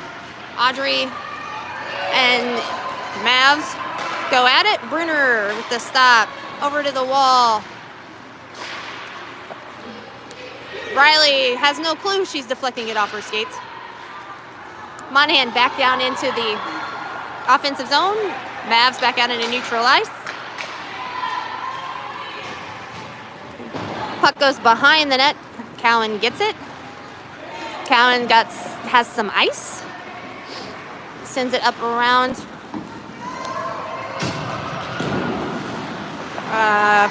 Audrey and Mavs go at it. Bruner with the stop. Over to the wall. Riley has no clue she's deflecting it off her skates. Monahan back down into the offensive zone. Mavs back out into neutral ice. Puck goes behind the net. Cowan gets it. Cowan has some ice. Sends it up around.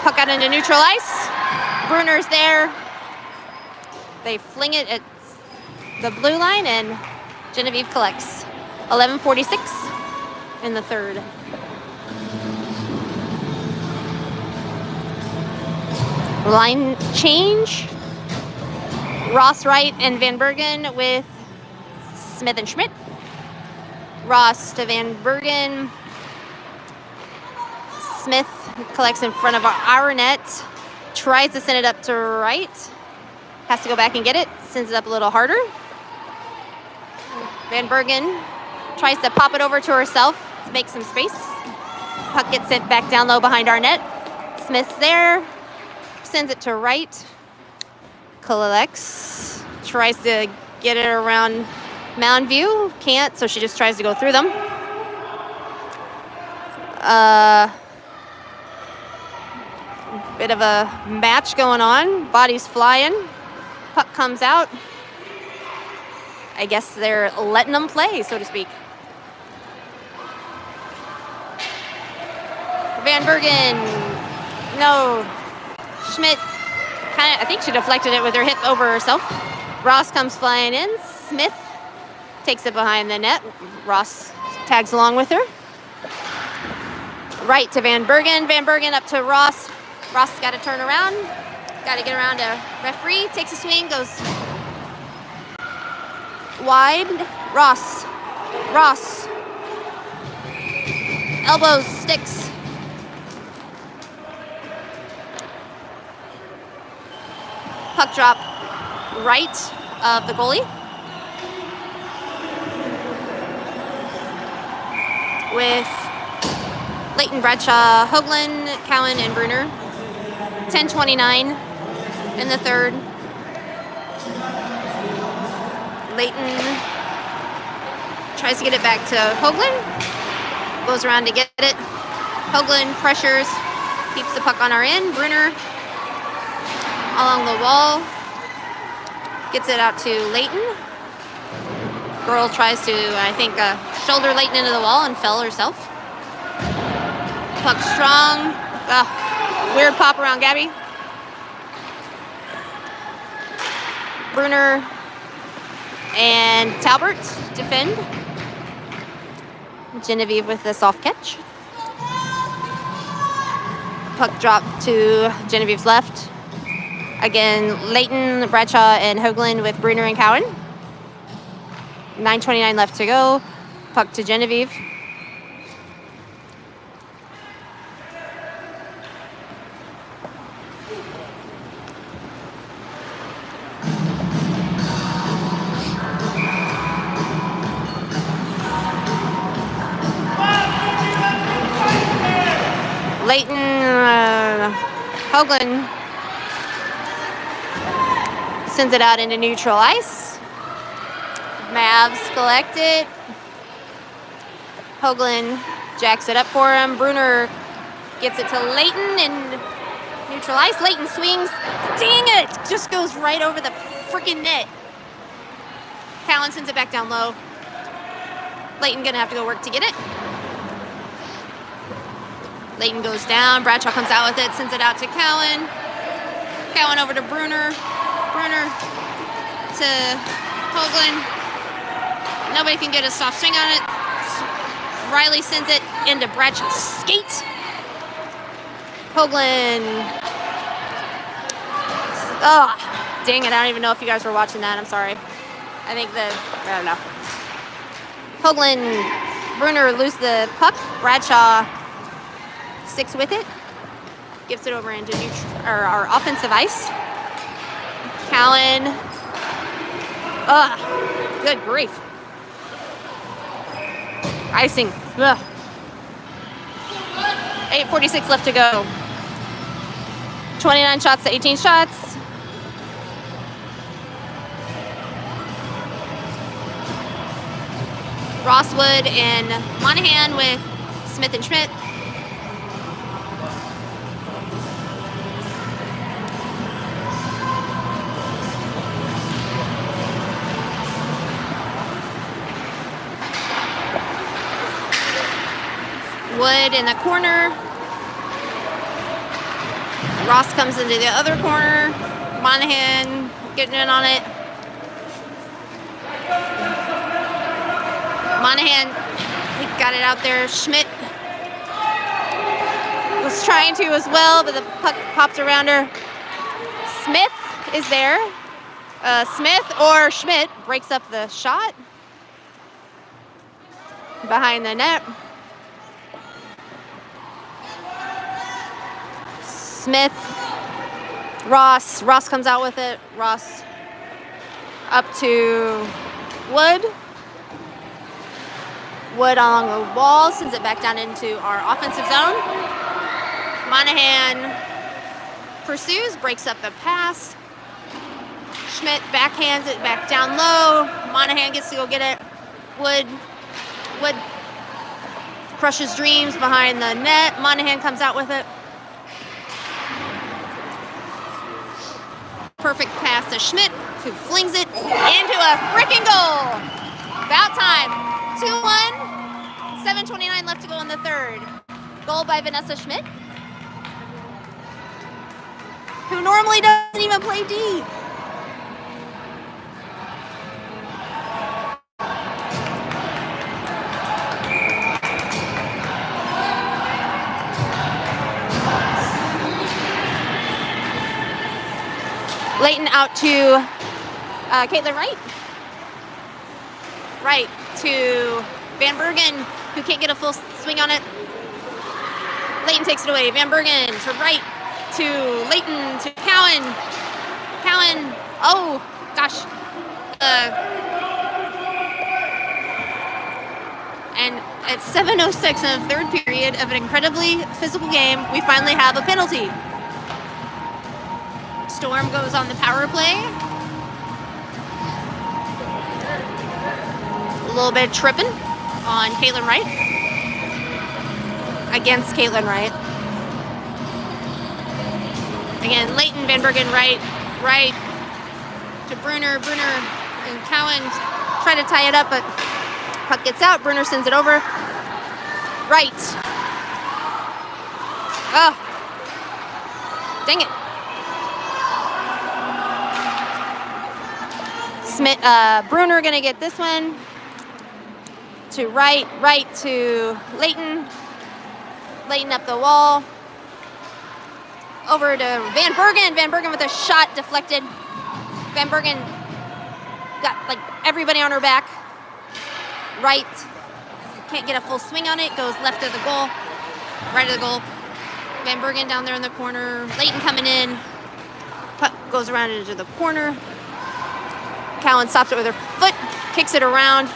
Puck out into neutral ice. Bruner's there. They fling it at the blue line, and Genevieve collects. 11:46 in the third. Line change. Ross Wright and Van Bergen with Smith and Schmidt. Ross to Van Bergen. Smith collects in front of our net. Tries to send it up to right. Has to go back and get it. Sends it up a little harder. Van Bergen tries to pop it over to herself to make some space. Puck gets sent back down low behind our net. Smith's there. Sends it to right. Collects. Tries to get it around Mound View. Can't, so she just tries to go through them. Bit of a match going on. Bodies flying. Puck comes out. I guess they're letting them play, so to speak. Van Bergen. No. Schmidt. I think she deflected it with her hip over herself. Ross comes flying in. Smith takes it behind the net. Ross tags along with her. Right to Van Bergen. Van Bergen up to Ross. Ross got to turn around. Got to get around to referee. Takes a swing. Goes wide. Ross. Elbows. Sticks. Puck drop right of the goalie. With Layton, Bradshaw, Hoagland, Cowan, and Bruner. 10:29 in the third. Layton tries to get it back to Hoagland. Goes around to get it. Hoagland pressures, keeps the puck on our end. Bruner along the wall. Gets it out to Layton. Girl tries to, I think, shoulder Layton into the wall and fell herself. Puck strong. Weird pop around Gabby. Bruner and Talbert defend. Genevieve with the soft catch. Puck drop to Genevieve's left. Again, Layton, Bradshaw, and Hoagland with Bruner and Cowan. 9:29 left to go. Puck to Genevieve. Layton, Hoagland sends it out into neutral ice. Mavs collect it. Hoagland jacks it up for him. Bruner gets it to Leighton in neutral ice. Leighton swings. Dang it! Just goes right over the freaking net. Cowan sends it back down low. Leighton gonna have to go work to get it. Leighton goes down. Bradshaw comes out with it, sends it out to Cowan. Cowan over to Bruner. Bruner to Hoagland. Nobody can get a soft swing on it. Riley sends it into Bradshaw's skate. Hoagland. Oh, dang it. I don't even know if you guys were watching that. I'm sorry. I don't know. Hoagland, Bruner lose the puck. Bradshaw sticks with it. Gives it over into our offensive ice. Cowan. Good grief. Icing. Ugh. 8:46 left to go. 29 shots to 18 shots. Rosswood and Monahan with Smith and Schmidt. Wood in the corner. Ross comes into the other corner. Monahan getting in on it. Monahan got it out there. Schmidt was trying to as well, but the puck popped around her. Smith is there. Smith or Schmidt breaks up the shot behind the net. Smith, Ross comes out with it. Ross up to Wood. Wood along the wall, sends it back down into our offensive zone. Monahan pursues, breaks up the pass. Schmidt backhands it back down low. Monahan gets to go get it. Wood crushes dreams behind the net. Monahan comes out with it. Perfect pass to Schmidt, who flings it into a freaking goal. About time. 2-1. 7:29 left to go in the third. Goal by Vanessa Schmidt, who normally doesn't even play D. Leighton out to Caitlin Wright. Right to Van Bergen, who can't get a full swing on it. Leighton takes it away. Van Bergen to Wright to Leighton to Cowan. Cowan, oh gosh. And at 7:06 in the third period of an incredibly physical game, we finally have a penalty. Storm goes on the power play. A little bit of tripping on Caitlin Wright. Against Caitlin Wright. Again, Leighton, Van Bergen, Wright to Bruner. Bruner and Cowan try to tie it up, but puck gets out. Bruner sends it over. Wright. Oh. Dang it. Bruner gonna get this one to Wright to Leighton. Leighton up the wall. Over to Van Bergen. Van Bergen with a shot deflected. Van Bergen got like everybody on her back. Wright can't get a full swing on it. Goes left of the goal. Right of the goal. Van Bergen down there in the corner. Leighton coming in. Puck goes around into the corner. Cowan stops it with her foot, kicks it around,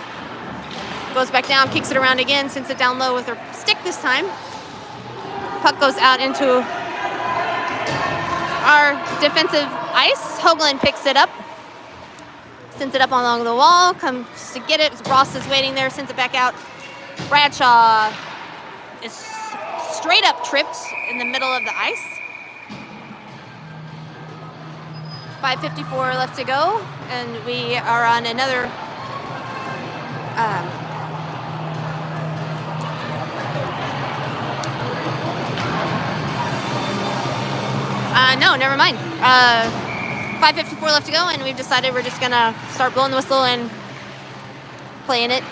goes back down, kicks it around again, sends it down low with her stick this time. Puck goes out into our defensive ice. Hoagland picks it up, sends it up along the wall, comes to get it. Ross is waiting there, sends it back out. Bradshaw is straight up tripped in the middle of the ice. 5:54 left to go, and we are on another no, never mind. 5:54 left to go, and we've decided we're just gonna start blowing the whistle and playing it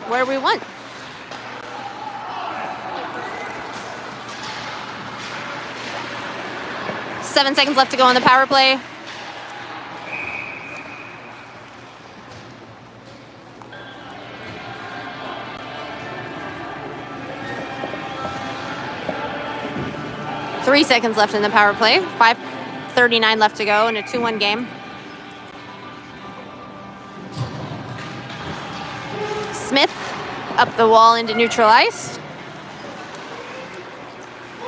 where we want. Seven seconds left to go on the power play. Three seconds left in the power play. 5:39 left to go in a 2-1 game. Smith up the wall into neutral ice.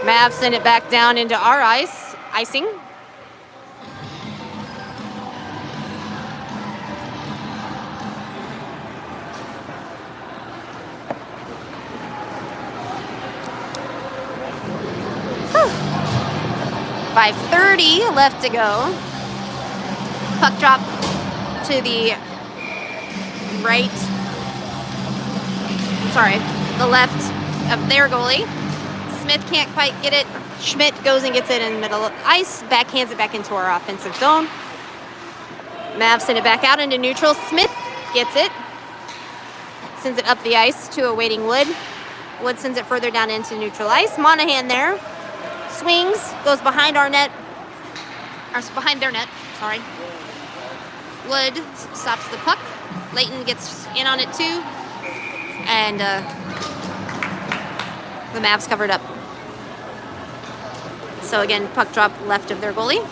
Mavs send it back down into our icing. Whew. 5:30 left to go. Puck drop to the right. Sorry, the left of their goalie. Smith can't quite get it. Schmidt goes and gets it in the middle of ice, backhands it back into our offensive zone. Mavs send it back out into neutral. Smith gets it, sends it up the ice to a waiting Wood. Wood sends it further down into neutral ice. Monahan there, swings, goes behind our net, or behind their net, sorry. Wood stops the puck. Layton gets in on it too, and the Mavs covered up. So again, puck drop left of their goalie.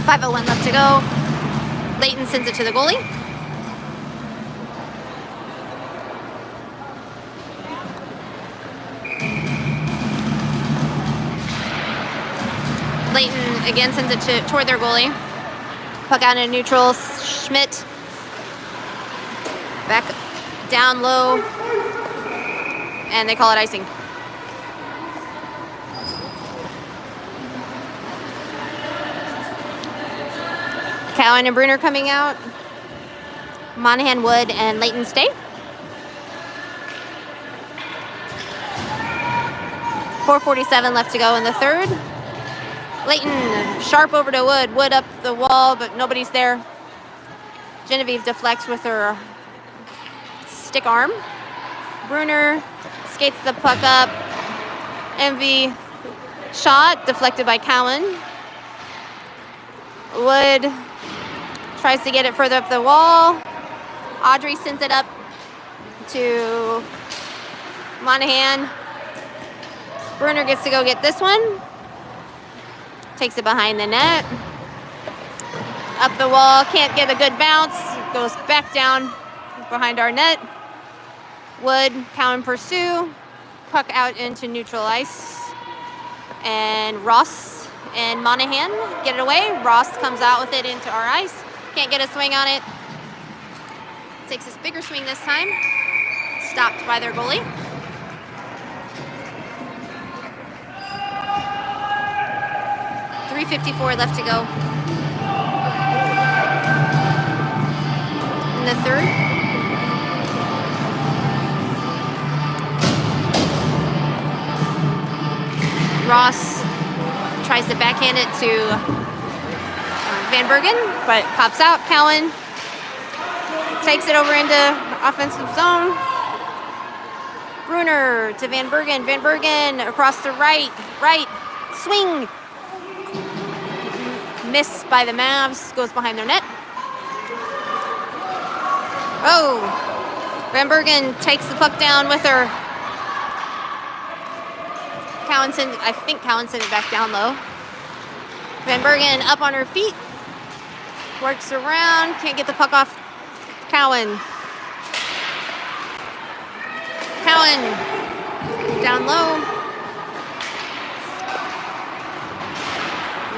.501 left to go. Layton sends it to the goalie. Layton again sends it toward their goalie. Puck out in neutral. Schmidt back down low, and they call it icing. Cowan and Bruner coming out. Monahan, Wood, and Layton stay. 4:47 left to go in the third. Layton sharp over to Wood. Wood up the wall, but nobody's there. Genevieve deflects with her stick arm. Bruner skates the puck up. MV shot deflected by Cowan. Wood tries to get it further up the wall. Audrey sends it up to Monahan. Bruner gets to go get this one. Takes it behind the net. Up the wall, can't get a good bounce. Goes back down behind our net. Wood, Cowan pursue. Puck out into neutral ice. And Ross and Monahan get it away. Ross comes out with it into our ice. Can't get a swing on it. Takes this bigger swing this time. Stopped by their goalie. .354 left to go in the third. Ross tries to backhand it to Van Bergen, but pops out. Cowan takes it over into offensive zone. Bruner to Van Bergen. Van Bergen across the right. Swing. Miss by the Mavs. Goes behind their net. Oh. Van Bergen takes the puck down with her. I think Cowan sent it back down low. Van Bergen up on her feet. Works around. Can't get the puck off Cowan. Cowan down low.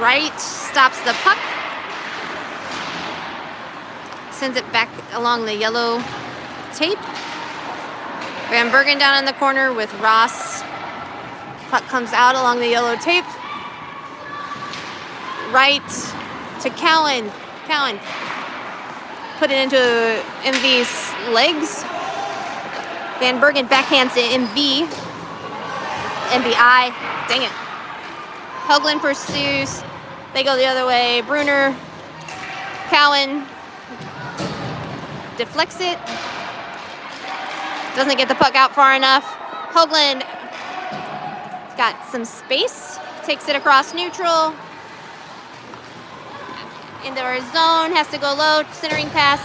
right stops the puck. Sends it back along the yellow tape. Van Bergen down in the corner with Ross. Puck comes out along the yellow tape. Right to Cowan. Cowan put it into MV's legs. Van Bergen backhands to MV. MVI. Dang it. Hoagland pursues. They go the other way. Bruner. Cowan deflects it. Doesn't get the puck out far enough. Hoagland got some space. Takes it across neutral. Into our zone. Has to go low. Centering pass.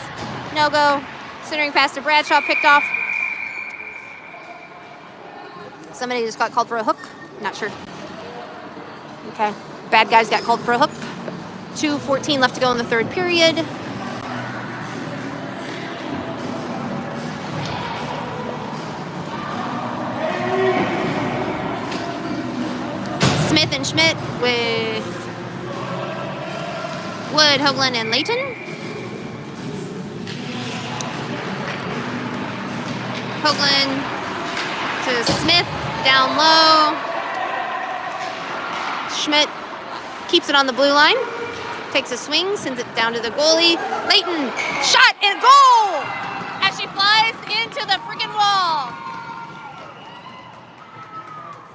No go. Centering pass to Bradshaw. Picked off. Somebody just got called for a hook. Not sure. Okay. Bad guys got called for a hook. 2:14 left to go in the third period. Smith and Schmidt with Wood, Hoagland, and Layton. Hoagland to Smith, down low. Schmidt keeps it on the blue line. Takes a swing, sends it down to the goalie. Layton, shot and goal! As she flies into the freaking wall.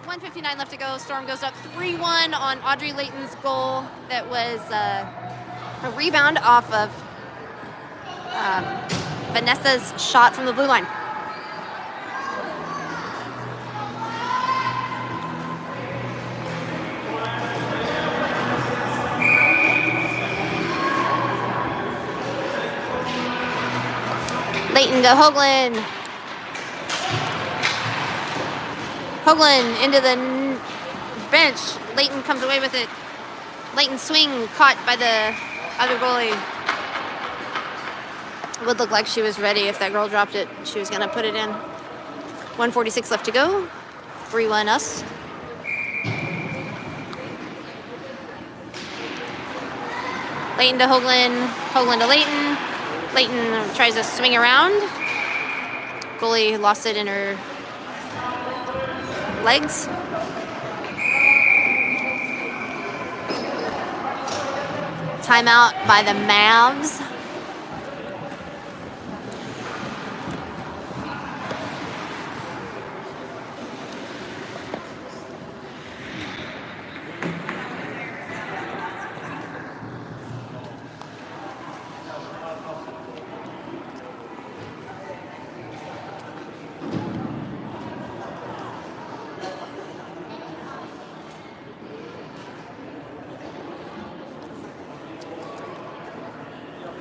1:59 left to go. Storm goes up 3-1 on Audrey Layton's goal. That was a rebound off of Vanessa's shot from the blue line. Layton to Hoagland. Hoagland into the bench. Layton comes away with it. Layton swing caught by the other goalie. It would look like she was ready if that girl dropped it. She was going to put it in. 1:46 left to go. 3-1 us. Layton to Hoagland. Hoagland to Layton. Layton tries to swing around. Goalie lost it in her legs. Timeout by the Mavs.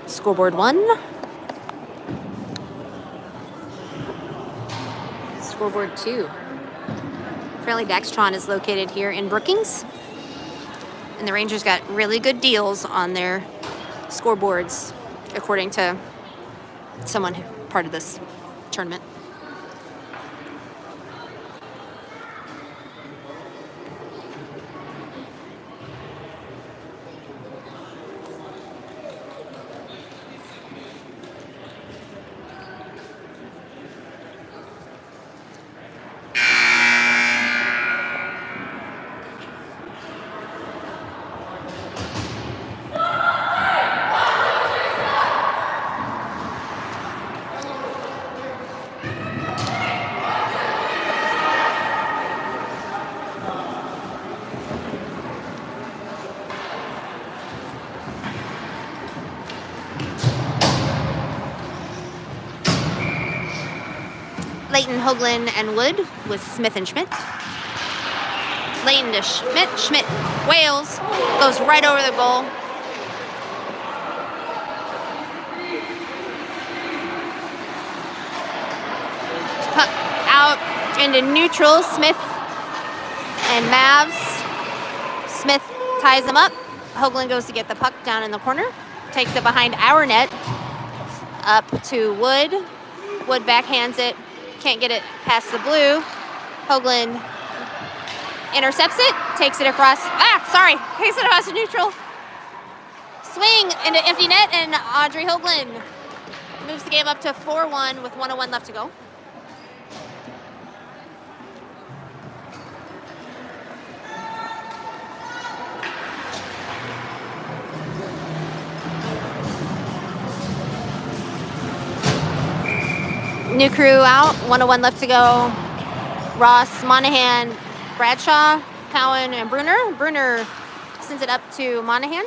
Scoreboard 1. Scoreboard 2. Apparently Daxtron is located here in Brookings. And the Rangers got really good deals on their scoreboards, according to someone who part of this tournament. Layton, Hoagland, and Wood with Smith and Schmidt. Layton to Schmidt. Schmidt wails, goes right over the goal. Puck out into neutral. Smith and Mavs. Smith ties them up. Hoagland goes to get the puck down in the corner. Takes it behind our net. Up to Wood. Wood backhands it. Can't get it past the blue. Hoagland intercepts it, takes it across. Sorry, takes it across the neutral. Swing into empty net, and Audrey Hoagland moves the game up to 4-1 with 1:01 left to go. New crew out, 1:01 left to go. Ross, Monahan, Bradshaw, Cowan, and Bruner. Bruner sends it up to Monahan.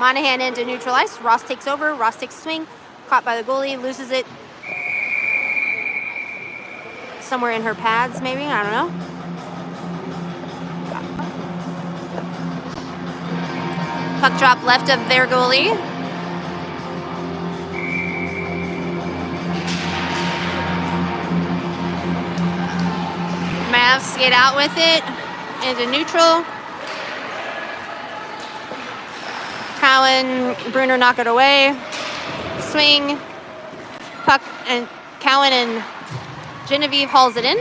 Monahan into neutral ice. Ross takes over. Ross takes a swing. Caught by the goalie. Loses it somewhere in her pads, maybe. I don't know. Puck drop left of their goalie. Mavs skate out with it into neutral. Cowan, Bruner knock it away. Swing. Puck and Cowan and Genevieve hauls it in.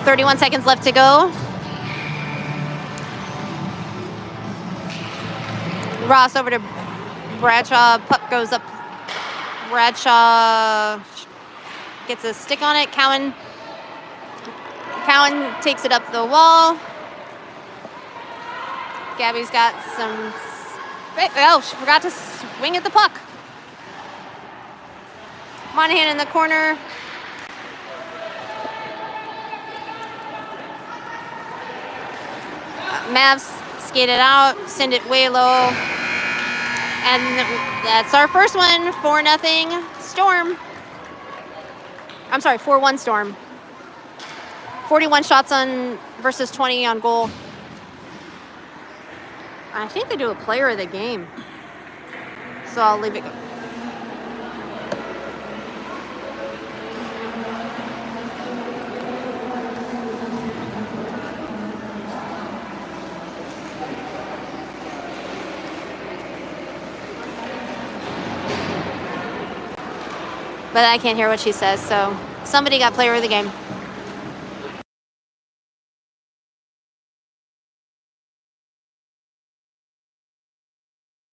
.31 seconds left to go. Ross over to Bradshaw. Puck goes up. Bradshaw gets a stick on it. Cowan takes it up the wall. Gabby's got some... Oh, she forgot to swing at the puck. Monahan in the corner. Mavs skate it out, send it way low. And that's our first one, 4-0 Storm. I'm sorry, 4-1 Storm. 41 shots on versus 20 on goal. I think they do a player of the game. So I'll leave it go. But I can't hear what she says, so somebody got player of the game.